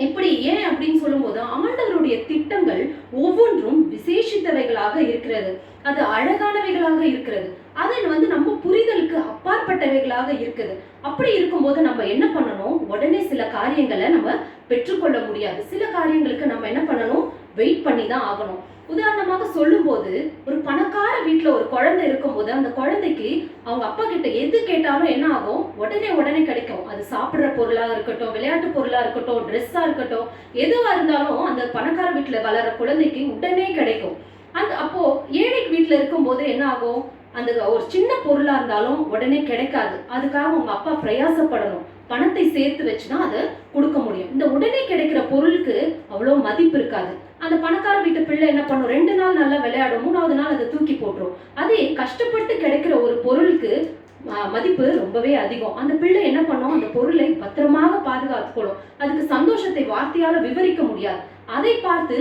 இப்படி ஏன் அப்படின்னு சொல்லும் போது ஆண்டவருடைய திட்டங்கள் ஒவ்வொன்றும் விசேஷித்தவைகளாக இருக்கிறது. அது அழகானவைகளாக இருக்கிறது. அது நம்ம புரிதலுக்கு அப்பாற்பட்டவைகளாக இருக்குது. அப்படி இருக்கும்போது நம்ம என்ன பண்ணணும்? உடனே சில காரியங்களை நம்ம பெற்றுக்கொள்ள முடியாது. சில காரியங்களுக்கு நம்ம என்ன பண்ணணும்? வெயிட் பண்ணி தான் ஆகணும். உதாரணமாக சொல்லும் போது, ஒரு பணக்கார வீட்டுல ஒரு குழந்தை இருக்கும் போது அந்த குழந்தைக்கு அவங்க அப்பா கிட்ட எது கேட்டாலும் என்ன ஆகும்? உடனே கிடைக்கும். அது சாப்பிடுற பொருளா இருக்கட்டும், விளையாட்டு பொருளா இருக்கட்டும், ட்ரெஸ்ஸா இருக்கட்டும், எதுவா இருந்தாலும் அந்த பணக்கார வீட்டுல வளர்ற குழந்தைக்கு உடனே கிடைக்கும். அப்போ ஏழை வீட்டுல இருக்கும் போது என்ன ஆகும்? அந்த ஒரு சின்ன பொருளா இருந்தாலும் உடனே கிடைக்காது. அதுக்காக உங்க அப்பா பிரயாசப்படணும், பணத்தை சேர்த்து வச்சுதான் அதை கொடுக்க முடியும். இந்த உடனே கிடைக்கிற பொருளுக்கு அவ்வளவு மதிப்பு இருக்காது. அந்த பணக்கார வீட்டு பிள்ளை என்ன பண்ணும்? 2 நாள் நல்லா விளையாடும், 3வது நாள் அதை தூக்கி போட்டுரும். அதே கஷ்டப்பட்டு கிடைக்கிற ஒரு பொருளுக்கு மதிப்பு ரொம்பவே அதிகம். அந்த பிள்ளை என்ன பண்ணும்? அந்த பொருளை பத்திரமாக பாதுகாத்துக்கொள்ளும். அதுக்கு சந்தோஷத்தை வார்த்தையால விவரிக்க முடியாது. அதை பார்த்து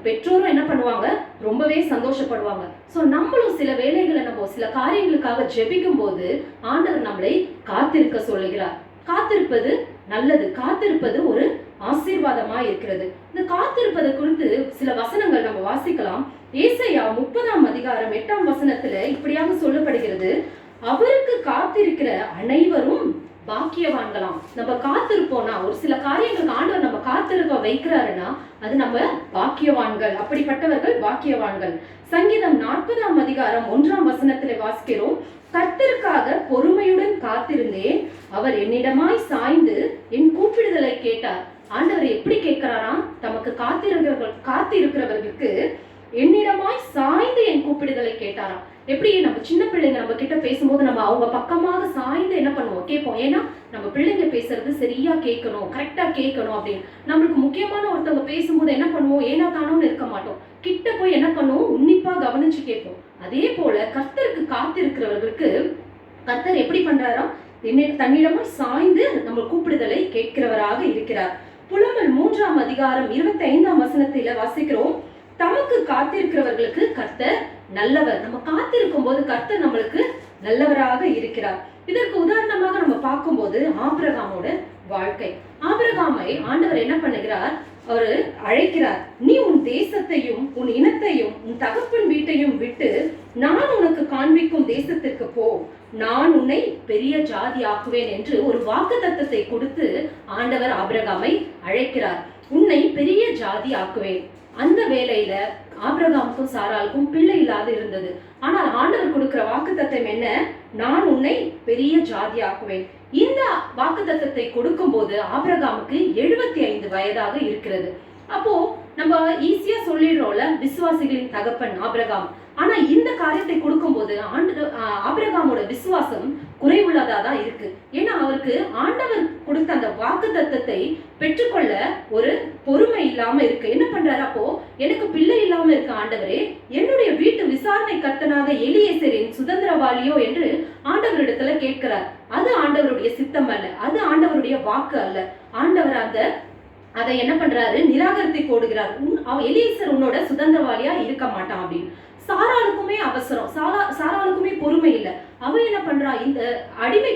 பெற்றோரும் என்ன பண்ணுவாங்க? ரொம்பவே சந்தோஷப்படுவாங்க. சோ நம்மளும் சில வேலைகளை நம்ம சில காரியங்களுக்காக ஜெபிக்கும் போது ஆண்டவர் நம்மளை காத்திருக்க சொல்லுகிறார். காத்திருப்பது நல்லது. காத்திருப்பது ஒரு ஆசீர்வாதமா இருக்கிறது. இந்த காத்திருப்பதை குறித்து சில வசனங்கள் நம்ம வாசிக்கலாம். ஏசாயா 30ஆம் அதிகாரம் 8ஆம் வசனத்துல இப்படியாக சொல்லப்படுகிறது, அவருக்கு காத்திருக்கிற அனைவரும் பாக்கியவான்களாம். நம்ம காத்திருப்போம்னா, ஒரு சில காரியங்களுக்கு ஆண்டவர் நம்ம காத்திருக்க வைக்கிறாருன்னா அது நம்ம பாக்கியவான்கள். அப்படிப்பட்டவர்கள் பாக்கியவான்கள். சங்கீதம் 40ஆம் அதிகாரம் 1ஆம் வசனத்துல வாசிக்கிறோம், கர்த்தருக்காக பொறுமையுடன் காத்திருந்தேன், அவர் என்னிடமாய் சாய்ந்து என் கூப்பிடுதலை கேட்டார். ஆண்டவர் எப்படி கேட்கிறாராம்? தமக்கு காத்திருக்கிறவர்களுக்கு என்னிடமாய் சாய்ந்து என் கூப்பிடுதலை கேட்டாராம். எப்படி? நம்ம சின்ன பிள்ளைங்க நம்ம கிட்ட பேசும்போது நம்ம அவங்க பக்கமாக சாய்ந்து என்ன பண்ணுவோம்? கேட்போம். ஏன்னா நம்ம பிள்ளைங்க பேசுறது சரியா கேட்கணும், கரெக்டா கேட்கணும் அப்படின்னு. நம்மளுக்கு முக்கியமான ஒருத்தவங்க பேசும்போது என்ன பண்ணுவோம்? ஏனா தானோன்னு இருக்க மாட்டோம். கிட்ட போய் என்ன பண்ணுவோம்? உன்னிப்பா கவனிச்சு கேட்போம். அதே போல கர்த்தருக்கு காத்திருக்கிறவர்களுக்கு கர்த்தர் எப்படி பண்றாரா? தன்னிடமா சாய்ந்து நம்ம கூப்பிடுதலை கேட்கிறவராக இருக்கிறார். புலம்பல் 3ஆம் அதிகாரம் 25ஆம் வசனத்தில வாசிக்கிறோம், தமக்கு காத்திருக்கிறவர்களுக்கு கர்த்தர் நல்லவர். நம்ம காத்திருக்கும் போது கர்த்தர் நம்மளுக்கு நல்லவராக இருக்கிறார். இதற்கு உதாரணமாக நம்ம பார்க்கும்போது ஆபிரகாமோட வாழ்க்கை. ஆபிரகாமை ஆண்டவர் என்ன பண்ணுகிறார்? அவர் அழைக்கிறார். நீ உன் தேசத்தையும் உன் இனத்தையும் உன் தகப்பன் வீட்டையும் விட்டு நான் உனக்கு காண்பிக்கும் தேசத்திற்கு போ, நான் உன்னை பெரிய ஜாதி ஆக்குவேன் என்று ஒரு வாக்குத்தத்தத்தை கொடுத்து ஆண்டவர் ஆபிரகாமை அழைக்கிறார். உன்னை பெரிய ஜாதி ஆக்குவேன். அந்த வேளையில ஆபிரகாமுக்கும் சாராளுக்கும் பிள்ளை இல்லாது இருந்தது. ஆனால் ஆண்டவர் கொடுக்கிற வாக்குத்தத்தம் என்ன? நான் உன்னை பெரிய ஜாதி ஆக்குவேன். இந்த வாக்குத்தத்தத்தை கொடுக்கும் போது ஆபிரகாமுக்கு 75 வயதாக இருக்கிறது. அப்போ நம்ம ஈஸியா சொல்லிடுறோம்ல, விசுவாசிகளின் தகப்பன் ஆபிரகாம். ஆனா இந்த காரியத்தை கொடுக்கும் போது ஆபிரகாமோட விசுவாசம் குறைவுள்ளதா தான் இருக்கு. ஏன்னா அவருக்கு ஆண்டவர் கொடுத்த அந்த வாக்குத்தத்தத்தை பெற்றுக்கொள்ள ஒரு பொறுமை இல்லாம இருக்கு. என்ன பண்றாரு? அப்போ எனக்கு பிள்ளை இல்லாம இருக்க ஆண்டவரே, என்னுடைய வீட்டு விசாரணை கர்த்தனாக எலியேசரின் சுதந்திரவாளியோ என்று ஆண்டவரிடத்துல கேட்கிறார். அது ஆண்டவருடைய சித்தம் அல்ல, அது ஆண்டவருடைய வாக்கு அல்ல. ஆண்டவர் அதை என்ன பண்றாரு? நிராகரித்து போடுகிறார். எலியேசர் உன்னோட சுதந்திரவாளியா இருக்க மாட்டான் அப்படின்னு. சாராளுக்குமே அவசரம், சாராளுக்குமே பொறுமை இல்லை. அவ என்ன பண்றா? இந்த அடிமை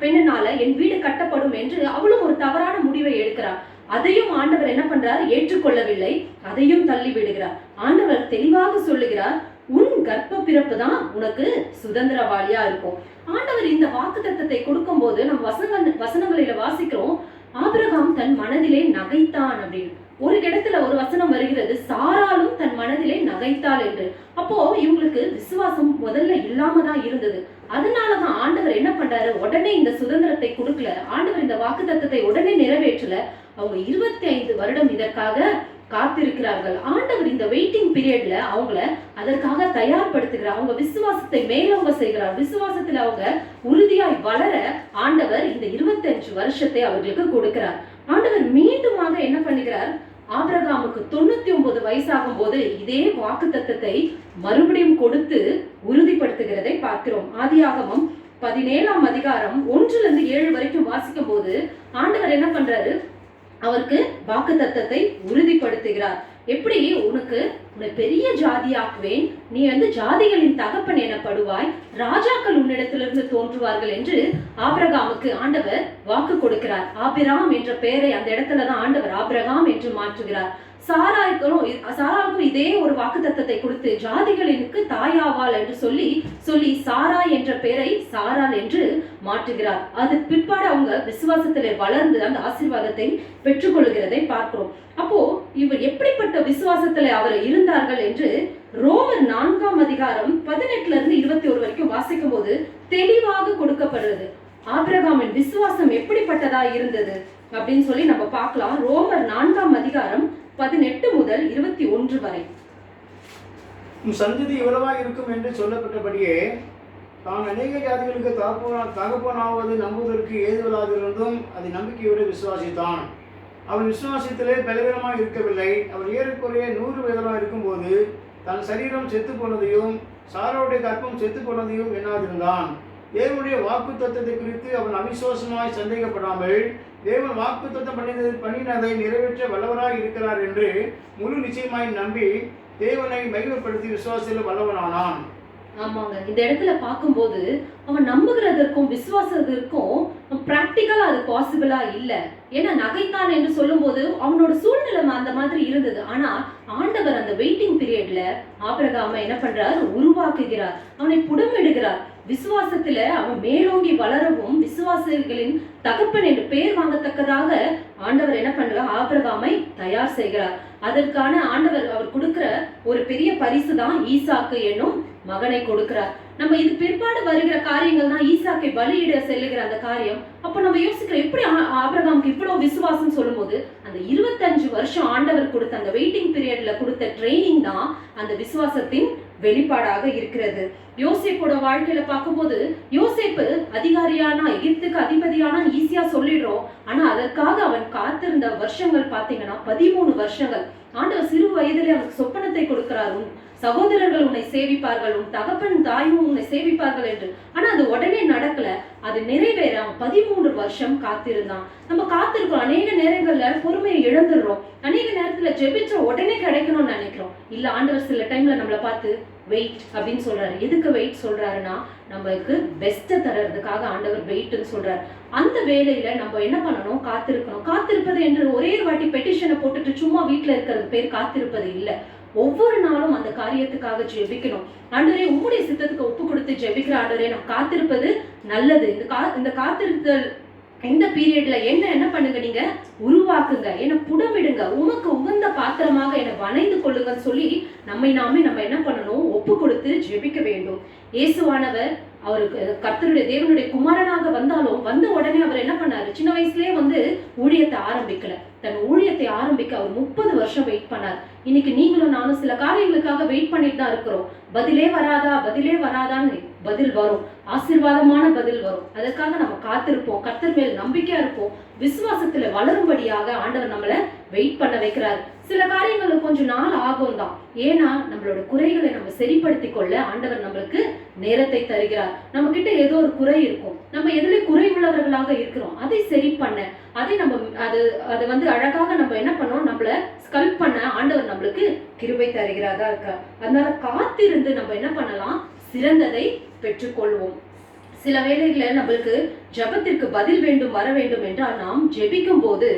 பெண்ணால என் வீடு கட்டப்படும் என்று அவளும் ஒரு தவறான முடிவை எடுக்கிறார். அதையும் ஆண்டவர் என்ன பண்றார்? ஏற்றுக்கொள்ளவில்லை. அதையும் தள்ளி விடுகிறார். ஆண்டவர் தெளிவாக சொல்லுகிறார், உன் கர்ப்ப பிறப்பு தான் உனக்கு சுதந்திரவாளியா இருக்கும். ஆண்டவர் இந்த வாக்குத்தத்தத்தை கொடுக்கும் போது நம்ம வசனங்களில வாசிக்கிறோம், ஆபிரகாம் தன் மனதிலே நகைத்தான் அப்படின்னு. ஒரு இடத்துல ஒரு வசனம் வருகிறது, சாராலும் தன் மனதிலே நகைத்தாள் என்று. அப்போ இவங்களுக்கு விசுவாசம் முதல்ல இல்லாம தான் இருந்தது. அதனாலதான் ஆண்டவர் என்ன பண்றாரு? உடனே இந்த சுதந்திரத்தை கொடுக்கல. ஆண்டவர் இந்த வாக்குத்தத்தத்தை உடனே நிறைவேற்றல. அவங்க 25 வருடம் இதற்காக காத்திருக்கிறார்கள். ஆண்டவர் இந்த வெயிட்டிங் பீரியட்ல அவங்கள அதற்காக தயார்படுத்துகிறார். அவங்க விசுவாசத்தை மேலோங்க செய்கிறார். விசுவாசத்துல அவங்க உறுதியாய் வளர ஆண்டவர் இந்த 25 வருஷத்தை அவர்களுக்கு கொடுக்கிறார். ஆண்டவர் மீண்டுமாக என்ன பண்ணுகிறார்? ஆபிரகாமுக்கு 99 வயசாகும் போது இதே வாக்குத்தத்தத்தை மறுபடியும் கொடுத்து உறுதிப்படுத்துகிறதை பார்க்கிறோம். ஆதியாகமம் 17ஆம் அதிகாரம் 1-7 வரைக்கும் வாசிக்கும் போது ஆண்டவர் என்ன பண்றாரு? அவருக்கு வாக்குத்தத்தத்தை உறுதிப்படுத்துகிறார். எப்படி? உன்னை பெரிய ஜாதியாக்குவேன், நீ ஜாதிகளின் தகப்பன் எனப்படுவாய், ராஜாக்கள் உன்னிடத்திலிருந்து தோன்றுவார்கள் என்று ஆபிரகாமுக்கு ஆண்டவர் வாக்கு கொடுக்கிறார். ஆபிராம் என்ற பெயரை அந்த இடத்துலதான் ஆண்டவர் ஆபிரகாம் என்று மாற்றுகிறார். சாராளுக்கும் இதே ஒரு வாக்குத்தத்தத்தை கொடுத்து ஜாதிகளினுக்கு தாயாவாள் என்று சொல்லி சாரா என்ற பெயரை சாராள் என்று மாற்றுகிறார். அது பிற்பாடு அவங்க விசுவாசத்திலே வளர்ந்து அந்த ஆசீர்வாதத்தை பெற்றுக்கொள்கிறதை பார்க்கிறோம். அப்போ இவர் எப்படிப்பட்ட விசுவாசத்துல அவர் இருந்தார்கள் என்று ரோமர் 4ஆம் அதிகாரம் 18-21 வரைக்கும் வாசிக்கும் போது தெளிவாக கொடுக்கப்படுறது. ஆபிரகாமின் விசுவாசம் எப்படிப்பட்டதா இருந்தது அப்படின்னு சொல்லி நம்ம பார்க்கலாம். ரோமர் 4ஆம் அதிகாரம் 18-21 வரை. சந்ததி இவ்வளவாக இருக்கும் என்று சொல்லப்பட்டபடியே தான் அநேக ஜாதிகளுக்கு தகப்பனாவது நம்புவதற்கு ஏதுவதாதிருந்தும் அது நம்பிக்கையோடு விசுவாசித்தான். அவன் விசுவாசத்திலே பலவீனமாக இருக்கவில்லை. அவன் ஏறக்குறைய 100 வயதாக இருக்கும்போது தன் சரீரம் செத்து போனதையும் சாராவுடைய கற்பம் செத்து போனதையும் எண்ணாதிருந்தான். தேவனுடைய வாக்கு தத்தத்தை குறித்து அவன் அவிசுவாசமாய் சந்தேகப்படாமல் தேவன் வாக்கு தத்தம் பண்ணினதை நிறைவேற்ற வல்லவராய் இருக்கிறார் என்று முழு நிச்சயமாய் நம்பி தேவனை மகிமைப்படுத்தி விசுவாசத்தில் வல்லவனானான். ஆமாங்க, இந்த இடத்துல பார்க்கும்போது அவன் நம்புகிறதற்கும் விசுவாசத்திற்கும் பிராக்டிக்கலா அது பாசிபிளா இல்லை. ஏன்னா நகைத்தான் என்று சொல்லும் போது அவனோட சூழ்நிலை அந்த மாதிரி இருந்தது. ஆனா ஆண்டவர் அந்த வெயிட்டிங் பீரியட்ல ஆபிரகாமை என்ன பண்றார்? உருவாக்குகிறார், அவனை புடமிடுகிறார். விசுவாசத்துல அவன் மேலோங்கி வளரவும் விசுவாசிகளின் தகப்பன் என்று பெயர் வாங்கத்தக்கதாக ஆண்டவர் என்ன பண்றார்? ஆபிரகாமை தயார் செய்கிறார். அதற்கான ஆண்டவர் அவர் கொடுக்கிற ஒரு பெரிய பரிசு தான் ஈசாக்கு என்னும் மகனை கொடுக்கிறார். நம்ம இது பிற்பாடு வருகிற காரியங்கள் தான் ஈசாக்கை பலியிட செல்லுகிற அந்த காரியம். அப்போ நம்ம யோசிக்கிறோம், எப்படி ஆபிரகாமுக்கு இவ்வளவு விசுவாசம் சொல்லும் போது அந்த 25 வருஷம் ஆண்டவர் கொடுத்த அந்த வெயிட்டிங் பீரியட்ல கொடுத்த ட்ரைனிங் தான் அந்த விசுவாசத்தின் வெளிப்பாடாக இருக்கிறது. யோசேப்போட வாழ்க்கையில பார்க்கும்போது யோசேப்பு அதிகாரியானா, எகிப்துக்கு அதிபதியானா ஈஸியா சொல்லிடுறோம். ஆனா அதற்காக அவன் காத்திருந்த வருஷங்கள் பாத்தீங்கன்னா 13 வருஷங்கள். ஆண்டவர் சிறு வயதிலே அவனுக்கு சொப்பனத்தை கொடுக்கிறார், உன் சகோதரர்கள் உன்னை சேவிப்பார்கள், உன் தகப்பன் தாயும் உன்னை சேவிப்பார்கள் என்று. ஆனா அது உடனே நடக்கல. அது நிறைவேற 13 வருஷம் காத்திருந்தான். நம்ம காத்திருக்கோம், அநேக நேரங்கள்ல பொறுமையை இழந்துடுறோம். அநேக நேரத்துல ஜெபிச்ச உடனே கிடைக்கணும்னு நினைக்கிறோம். இல்ல ஆண்டவர் சில டைம்ல நம்மளை பார்த்து வெயிட் அப்படின்னு சொல்றாரு. எதுக்கு வெயிட் சொல்றாருன்னா, நம்மளுக்கு பெஸ்ட்டை தர்றதுக்காக ஆண்டவர் வெயிட்னு சொல்றாரு. அந்த வேலையில நம்ம என்ன பண்ணணும்? காத்திருக்கணும். காத்திருப்பது என்று ஒரே ஒரு வாட்டி பெட்டிஷனை போட்டுட்டு சும்மா வீட்டுல இருக்கிறது பேர் காத்திருப்பது இல்லை. ஒவ்வொரு நாளும் அந்த காரியத்துக்காக ஜெபிக்கணும். ஆண்டவரே, உம்முடைய சித்தத்துக்கு ஒப்பு கொடுத்து ஜெபிக்கிற ஆண்டவரே, நான் காத்திருப்பது நல்லது. இந்த காத்திருத்தல் இந்த பீரியட்ல என்ன பண்ணுங்க, நீங்க உருவாக்குங்க, என்ன புடமிடுங்க, உமக்கு உகந்த பாத்திரமாக என்னை வணைந்து கொள்ளுங்கன்னு சொல்லி நம்ம என்ன பண்ணணும்? ஒப்பு கொடுத்து ஜெபிக்க வேண்டும். இயேசுவானவர் அவருக்கு கர்த்தருடைய தேவனுடைய குமாரனாக வந்தாலும் வந்த உடனே அவர் என்ன பண்ணாரு? சின்ன வயசுலயே ஊழியத்தை ஆரம்பிக்கல. தன் ஊழியத்தை ஆரம்பிக்க அவர் 30 வருஷம் வெயிட் பண்ணார். இன்னைக்கு நீங்களும் நானும் சில காரியங்களுக்காக வெயிட் பண்ணிட்டு தான் இருக்கிறோம். பதிலே வராதான்னு பதில் வரும். ஆசீர்வாதமான பதில் வரும். அதற்காக நம்ம காத்திருப்போம். கர்த்தர் மேல் நம்பிக்கையா இருப்போம். விசுவாசத்துல வளரும்படியாக ஆண்டவர் நம்மளை வெயிட் பண்ண வைக்கிறார். சில காரியங்கள் கொஞ்சம் நாள் ஆகும் தான். ஏன்னா நம்மளோட குறைகளை நம்ம சரிப்படுத்தி கொள்ள ஆண்டவர் நம்மளுக்கு நேரத்தை தருகிறார். நம்ம கிட்ட ஏதோ ஒரு குறை இருக்கும், நம்ம எதுல குறை உள்ளவர்களாக இருக்கிறோம், அதை சரி பண்ண, அதை நம்ம அது அழகாக நம்ம என்ன பண்ணோம்? நம்மள ஸ்கல்ப் பண்ண ஆண்டவர் நம்மளுக்கு கிருபை தருகிறாரா இருக்கா. அதனால காத்திருந்து நம்ம என்ன பண்ணலாம்? சிறந்ததை பெற்றுக்கொள்வோம். சில வேளைகளில் நம்மளுக்கு ஜெபத்திற்கு பதில் வர வேண்டும் என்றால் நாம் ஜெபிக்கும் போது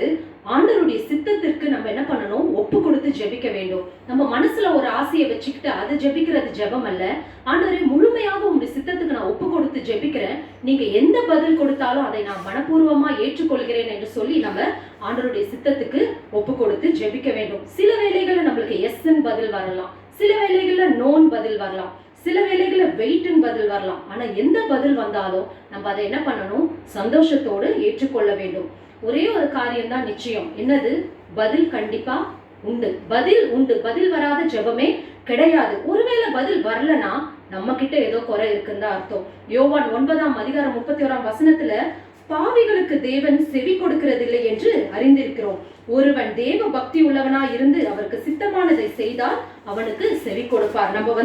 ஆண்டவருடைய சித்தத்திற்கு நம்ம என்ன பண்ணணும்? ஒப்பு கொடுத்து ஜெபிக்க வேண்டும். நம்ம மனசுல ஒரு ஆசையை வச்சுக்கிட்டு அதை ஜெபிக்கிறது ஜெபம் அல்ல. ஆண்டவரே, முழுமையாக உங்களுடைய சித்தத்துக்கு நான் ஒப்பு கொடுத்து ஜெபிக்கிறேன், நீங்க எந்த பதில் கொடுத்தாலும் அதை நான் மனப்பூர்வமா ஏற்றுக்கொள்கிறேன் என்று சொல்லி நம்ம ஆண்டவருடைய சித்தத்துக்கு ஒப்பு கொடுத்து ஜெபிக்க வேண்டும். சில வேளைகளில் நம்மளுக்கு எஸ்ன்னு பதில் வரலாம், சில வேளைகளில் நோன் பதில் வரலாம், சில வேளைகளில் வெயிட்னு பதில் வரலாம். ஆனா எந்த பதில் வந்தாலும் நம்ம அதை என்ன பண்ணணும்? சந்தோஷத்தோடு ஏற்றுக்கொள்ள வேண்டும். ஒரே ஒரு காரியம் தான் நிச்சயம். என்னது? பதில் கண்டிப்பா உண்டு. பதில் உண்டு. பதில் வராத ஜெபமே கிடையாது. ஒருவேளை பதில் வரலனா நம்ம கிட்ட ஏதோ குறை இருக்குன்னு தான் அர்த்தம். யோவான் 9:31 பாவிகளுக்கு தேவன் செவி கொடுக்கிறதில்லை என்று அறிந்திருக்கிறோம். ஒருவன் தேவ பக்தி உள்ளவனா இருந்து அவருக்கு சித்தமானதை செய்தால் அவனுக்கு செவி கொடுப்பார். நம்ம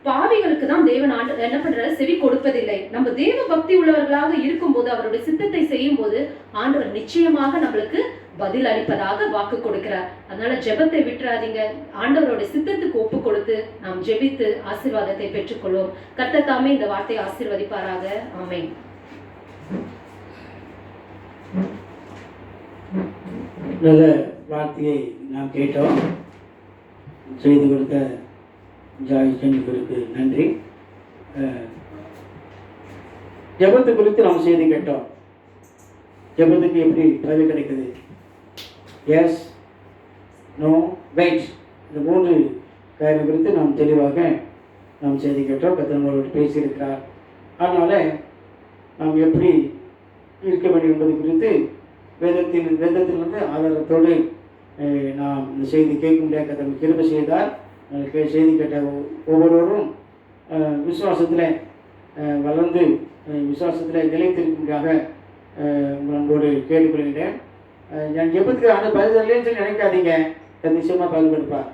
பாவிகளுக்கு தான் தேவன் என்ன பண்றாரு? செவி கொடுப்பதில்லை. நம்ம தேவ பக்தி உள்ளவர்களாக இருக்கும் போது, அவருடைய சித்தத்தை செய்யும் போது ஆண்டவர் நிச்சயமாக நம்மளுக்கு பதில் அளிப்பதாக வாக்கு கொடுக்கிறார். அதனால ஜெபத்தை விட்டுறாதீங்க. ஆண்டவரோட சித்தத்துக்கு ஒப்பு கொடுத்து நாம் ஜெபித்து ஆசீர்வாதத்தை பெற்றுக்கொள்வோம். கர்த்தர் தாமே இந்த வார்த்தையை ஆசீர்வதிப்பாராக. ஆமென். நல்ல வார்த்தையை நாம் கேட்டோம். செய்து கொடுத்த ஜாய் செஞ்சவருக்கு நன்றி. ஜெபத்தை குறித்து நாம் செய்தி கேட்டோம். ஜெபத்துக்கு எப்படி பதில் கிடைக்குது? Yes, no, wait. இந்த 3 காரியம் குறித்து நாம் தெளிவாக நாம் செய்தி கேட்டோம். கர்த்தர் பேசியிருக்கிறார். அதனால் நாம் எப்படி இருக்க வேண்டும் என்பது குறித்து வேதத்திலிருந்து ஆதாரத்தோடு நாம் இந்த செய்தி கேட்க முடியாத கர்த்தர் கிருபை செய்தார். செய்தி கேட்ட ஒவ்வொருவரும் விசுவாசத்தில் வளர்ந்து விசுவாசத்தில் நிலைத்திருக்கும்படியாக உங்களோடு கேட்டுக்கொள்கிறேன். நான் ஜெபத்துக்கு ஆண்டு பதில் இல்லைன்னு சொல்லி நினைக்காதீங்க. நிச்சயமாக பதில் கொடுப்பார்.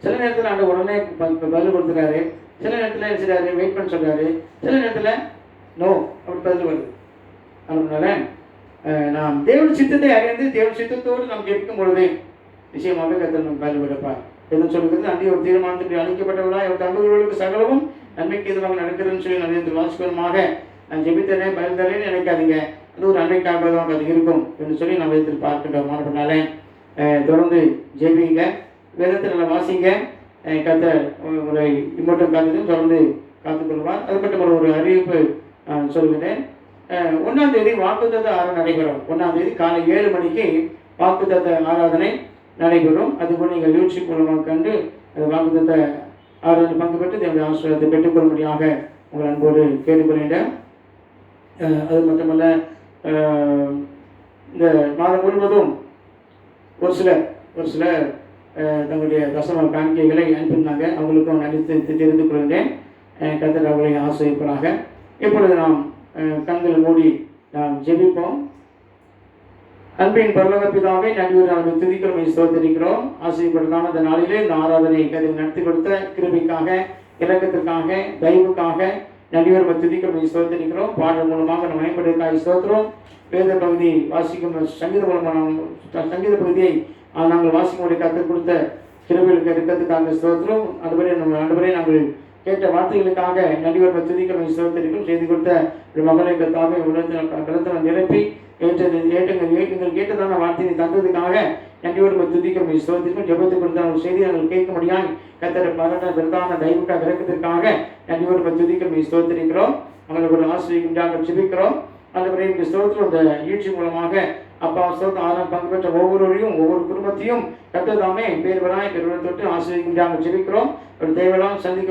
சில நேரத்தில் ஆண்டு உடனே பதில் கொடுத்துறாரு, சில நேரத்தில் என்ன செய்றாரு? வெயிட் பண்ண சொல்கிறாரு, சில நேரத்தில் நோ அப்படி பதில் வருது. அதனால நாம் தேவன் சித்தத்தை அறிந்து தேவன் சித்தத்தோடு நாம் ஜெபிக்கும் பொழுது நிச்சயமாக கர்த்தர் நம்ம பதில் கொடுப்பார். எதுவும் சொல்லுகிறது? அன்றைய ஒரு தீர்மானத்துக்கு அழைக்கப்பட்டவர்களா இவர் தம்பதிகளுக்கு சகலமும் நன்மைக்கு எதிராக நடக்கிறதுன்னு சொல்லி நிறைய வாசிப்பமாக நான் ஜெபித்தனே பதில் தரேன்னு நினைக்காதீங்க. அது ஒரு அன்னைக்காக தான் அது இருக்கும் என்று சொல்லி நம்ம வேதத்தில் பார்க்கின்றோம். மாணவனால தொடர்ந்து ஜெபிங்க, வேதத்தை நல்லா வாசிங்க. கர்த்தர் உங்களை இம்மட்டும் காத்ததும் தொடர்ந்து காத்துக்கொள்வார். அது மட்டும் ஒரு அறிவிப்பு சொல்கிறேன். 1ஆம் தேதி வாக்குத்தத்த ஆராதனை நடைபெறும். 1ஆம் தேதி காலை 7 மணிக்கு வாக்குத்தத்த ஆராதனை நடைபெறும். அதுபோல் நீங்கள் யூடியூப் மூலமாக கண்டு அந்த வாக்குத்தத்த ஆராதனை பங்கு பெற்று தேவனுடைய ஆசீர்வாதத்தை பெற்றுக்கொள்ளும்படியாக உங்கள் அன்போடு கேட்டுக்கொள்கிறேன். அது மட்டுமல்ல, இந்த மாதம் முழுவதும் ஒரு சிலர் தங்களுடைய தசம காணிக்கைகளை அனுப்பினாங்க. அவங்களுக்கும் நடித்து தெரிந்து கொள்கிறேன். கர்த்தர் அவர்களை ஆசீர்வதிப்பாராக. இப்பொழுது நாம் கண்களை மூடி நாம் ஜெபிப்போம். அன்பின் பரலோக பிதாவே, நன்றி நாளை துதிக்கிறோம், ஸ்தோத்திரிக்கிறோம். ஆசீர்வதிக்கப்பட்டதான இந்த நாளிலே இந்த ஆராதனை நடத்தி கொடுத்த கிருபைக்காக, இரக்கத்திற்காக, தயவுக்காக நன்றியோடு துதிக்கிறோம், ஸ்தோத்திரிக்கிறோம். பாடல் மூலமாக நம்ம மேம்படுவதற்காக ஸ்தோத்திரம். வேத பகுதி வாசிக்கும் சங்கீத மூலமாக சங்கீத பகுதியை நாங்கள் வாசிக்கும்படி கற்றுக் கொடுத்த கிருபைகளுக்கு இருக்கிறதுக்காக ஸ்தோத்திரம். அதுபடி நாங்கள் கேட்ட வார்த்தைகளுக்காக நன்றியோடு துதிக்கிறோம் ஸ்தோத்திரிக்கிறோம். செய்து கொடுத்த ஒரு மகளை கத்தாவே உள்ளத்தில் நிரப்பி நீங்கள் கேட்டதான வார்த்தையை தந்ததுக்காக நன்றியோடு துதிக்கிறோம் ஸ்தோத்திரிக்கிறோம். ஜெபத்தை கொடுத்த ஒரு செய்தியை நாங்கள் கேட்க முடியாது கத்தரை பாராட்ட பிரதான தெய்வக்காக விளக்கத்திற்காக நன்றியோடு துதிக்கிறோம் ஸ்தோத்திரிக்கிறோம். அவங்களுக்கு ஒரு ஆசிரியர் ஜெபிக்கிறோம். அந்த பிறகு ஸ்தோத்திரம் இந்த ஈழ்ச்சி மூலமாக அப்பா ஸ்தோத்திரம் ஆறாம் பங்கு பெற்ற ஒவ்வொருவரையும் ஒவ்வொரு குடும்பத்தையும் கத்ததாமே பேர்வராய் தொட்டு ஆசிரியர் ஜெபிக்கிறோம். ஒரு தேவையெல்லாம் சந்திக்க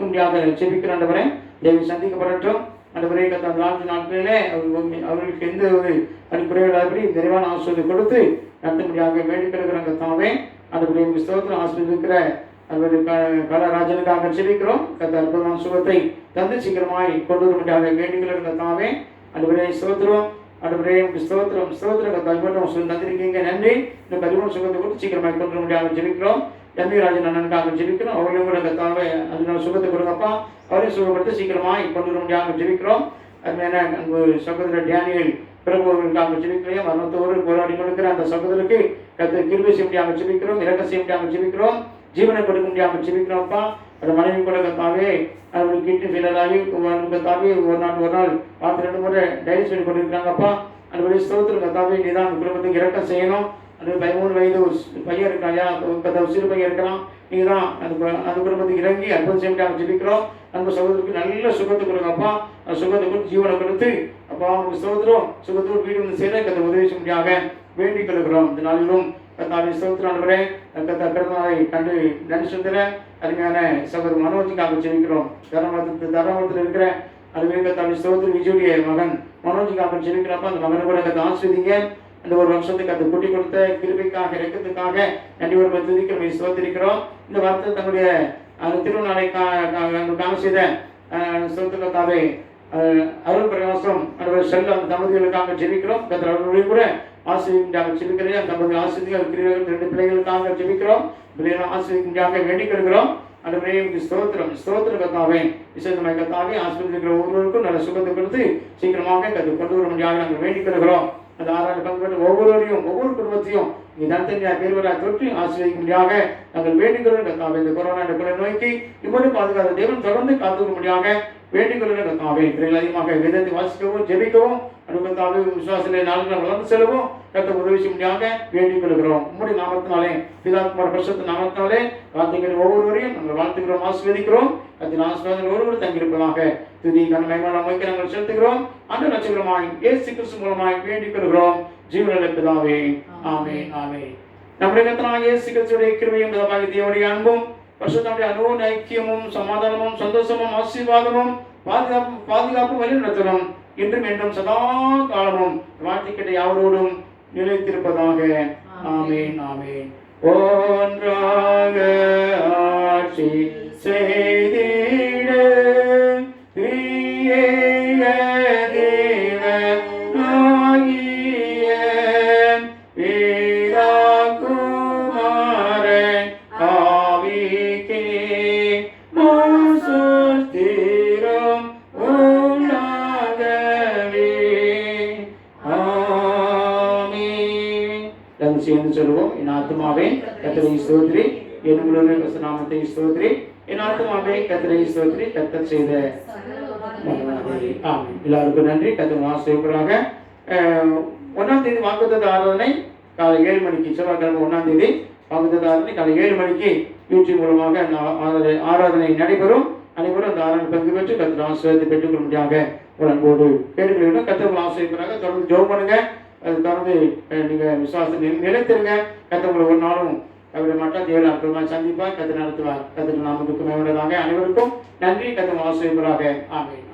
முடியாத ஜெபிக்கிற ஆண்டவரே தேவை சந்திக்கப்படட்டும். அந்த பிறகு அந்த 4 நாட்களிலே அவர்களுக்கு எந்த ஒரு குறைவில்லாதபடி நிறைவான ஆசிரியர் கொடுத்து நடத்த முடியாத வேண்டிக்கிற கத்தாவே அந்த பிறகு ஸ்தோத்திரம் ஆசிரியர் இருக்கிற கலராஜனுக்காக ஜெபிக்கிறோம். கத்த அற்புதமான சுகத்தை தந்து சீக்கிரமாய் கொண்டு வர முடியாத வேண்டிக்கிற கத்தாவே அந்த பிறகு ஸ்தோத்திரம் ஸ்தோத்திரம் கத்தாய் தந்திருக்கீங்க நன்றி. இந்த 13 சுகத்தை கொடுத்து சீக்கிரமாக கொண்டு வர முடியாத ஜெபிக்கிறோம். ராஜன் அண்ணனுக்காக ஜெபிக்கிறோம். அவர்களையும் கூட கத்தாவே அதனால சுகத்தை கொடுங்கப்பா. அவரையும் சுகப்படுத்த சீக்கிரமாய் கொண்டு வர முடியாமல் ஜெபிக்கிறோம். அதுமாதிரி அன்பு சகோதரர் டேனியல் பிறகுவர்களுக்காக ஜெபிக்கிறோம். மரணத்தோடு போராடி கொடுக்கிற அந்த சகோதரருக்கு கத்த கிருபை செய்ய முடியாமல் ஜெபிக்கிறோம். இறக்க செய்ய முடியாமல் ஜெபிக்கிறோம். ஜீவனை கொடுக்க முடியாமல் ஜெபிக்கிறோம்ப்பா. அந்த மனைவி கூட கத்தாவே அவர்கள் கிட்டு ஃபெயிலாகி கத்தாவே ஒரு நாள் பார்த்து 2 முறை டைவர்ஸ் பண்ணி கொண்டிருக்கிறாங்கப்பா. அந்த வழி ஸ்தோத்திரம் கத்தாவே நீதான் அந்த குடும்பத்துக்கு இறக்கம் செய்யணும். அது 13 வயது பையன் இருக்காயா சிறு பையன் இருக்கலாம். நீங்கள் தான் அந்த குடும்பத்துக்கு இறங்கி அற்புதம் செய்ய முடியாமல் ஜெபிக்கிறோம். அந்த சகோதரருக்கு நல்ல சுகத்தை கொடுங்கப்பா. அந்த சுகத்தை கொடுத்து ஜீவனை கொடுத்து அப்பா அவங்க சகோதரம் சுகத்தோடு வீடு வந்து சேர கத்தை உதவி செய்ய முடியாத வேண்டிக் கொள்கிறோம். இந்த நாளிலும் கத்தாவை ஸ்தோத்திரானவரே பிறந்தநாளை கண்டு நன்றி சொல்கிற அருமையான சகோதரர் மனோஜுக்காக ஜெபிக்கிறோம். தரமத்தில் இருக்கிற அதுவே கத்தாவை ஸ்தோத்திர விஜயுடைய மகன் மனோஜுக்காக ஜெபிக்கிறப்ப அந்த மகனை கூட கத்தை ஆஸ்வதிங்க. அந்த ஒரு வருஷத்துக்கு அதை கூட்டி கொடுத்த கிருபைக்காக இறக்கத்துக்காக நன்றி ஒரு துதிக்கிறோம் ஸ்தோத்திரிக்கிறோம். இந்த வார்த்தை தன்னுடைய அந்த திருநாளைக்காக செய்த ஸ்தோத்திரத்தாவே அருள் பிரகாசம் அந்த செல்ல அந்த தம்பதிகளுக்காக ஜெபிக்கிறோம். கத்திர அவர்களையும் கூட ஆசிரியர்களாக ஜெபிக்கிறேன். அந்த தம்பதி ஆசிரியர்கள் 2 பிள்ளைகளுக்காக ஜெபிக்கிறோம். பிள்ளைகள் ஆசிரியர்களாக வேண்டிக் கொள்கிறோம். அந்த பிள்ளைகளுக்கு ஸ்தோத்திர கத்தாவே விசேஷமாக கத்தாவே ஆசிரியர் ஒவ்வொருவருக்கும் நல்ல சுகத்தை கொடுத்து சீக்கிரமாக கொண்டு வர முடியாத நாங்கள் வேண்டிக் கொள்கிறோம். அந்த 6 பங்கு பெற்ற ஒவ்வொருவரையும் ஒவ்வொரு குடும்பத்தையும் தனித்தனியாக பேர்வராக தொற்றி ஆசிரியக்க முடியாத நாங்கள் வேண்டிக்கொள்ள கத்தாவே. இந்த கொரோனா என்ற கொலை நோய்க்கு இப்போது பாதுகாத்த தேவன் தொடர்ந்து காத்துக்க முடியாத வேண்டிக்கொள்ள கத்தாவே. பிள்ளைகள் அதிகமாக வேதத்தை வாசிக்கவும் ஜெபிக்கவும் அனுபவத்தாவே விசுவாசத்திலே நாளுக்கு வளர்ந்து செல்லவும் கத்த உதவி செய்ய முடியாத வேண்டிக் கொள்கிறோம். உம்முடைய நாமத்தினாலே பிதாகுமார பரிசுத்த நாமத்தினாலே வார்த்தைகள் ஒவ்வொருவரையும் நாங்கள் வாழ்த்துக்கிறோம் ஆசீர்வதிக்கிறோம். அதன் ஆசீர்வாதங்கள் ஒருவர் தங்கியிருப்பதாக துதி கனமயமான அமைக்க நாங்கள் செலுத்துகிறோம். அந்த நட்சத்திரமாய் இயேசு கிறிஸ்து மூலமாய் வேண்டிக் கொள்கிறோம் ஜீவனுள்ள பிதாவே. ஆமென் ஆமென். நம்முடைய கர்த்தராகிய இயேசு கிறிஸ்துவின் கிருபையும் பிதாவாகிய தேவனுடைய அன்பும் பரிசுத்தமுடைய அனுபவ ஐக்கியமும் சமாதானமும் சந்தோஷமும் ஆசீர்வாதமும் பாதுகாப்பும் வழிநடத்தலும் இன்றும் என்றும் சதா காலமும் வாழ்த்துக்கிட்ட யாவரோடும் நிலைத்திருப்பதாக. ஆமென் ஆமென். ஒன்றாக ஆட்சி செய்திட திரியேக தேவனாகிய பிதா குமாரன் ஆவிக்கே சுஸ்திரம் உண்டாகவே. ஆமென். எல்லாரும் சேர்ந்து சொல்லுவோம். என் ஆத்துமாவே கர்த்தரை ஸ்தோத்திரி, என் முழு நாமத்தை ஸ்தோத்திரி, என் ஆத்துமாவே கர்த்தரை ஸ்தோத்திரி, கர்த்தர் செய்த. எல்லாருக்கும் நன்றி. கர்த்தர் ஆசீர்வதிப்பாராக. 1ஆம் தேதி வாக்குத்தத்த ஆராதனை காலை 7 மணிக்கு, செவ்வாய்க்கிழமை 1ஆம் தேதி வாக்குத்தத்த ஆராதனை காலை 7 மணிக்கு யூடியூப் மூலமாக ஆராதனை நடைபெறும். அனைவரும் அந்த ஆராதனை பங்கு பெற்று கர்த்தர் ஆசீர்வாதத்தை பெற்றுக்கொள்ள முடியாத ஒரு அன்போடு கேட்டுக்கொள்கிறோம். கர்த்தர் ஆசீர்வதிப்பாராக. தொடர்ந்து ஜெபம் பண்ணுங்க. அது தொடர்ந்து நீங்கள் விசுவாசத்தை நிலைத்திருங்க. கர்த்தர் உங்களை ஒரு நாளும் அவருடைய மற்ற தேவன் அற்புதமாக சந்திப்பார். கர்த்தர் நடத்துவார். கர்த்தர் நாமத்துக்கு மேம்பட்டதாக. அனைவருக்கும் நன்றி. கர்த்தர் ஆசீர்வதிப்பாராக. ஆமென்.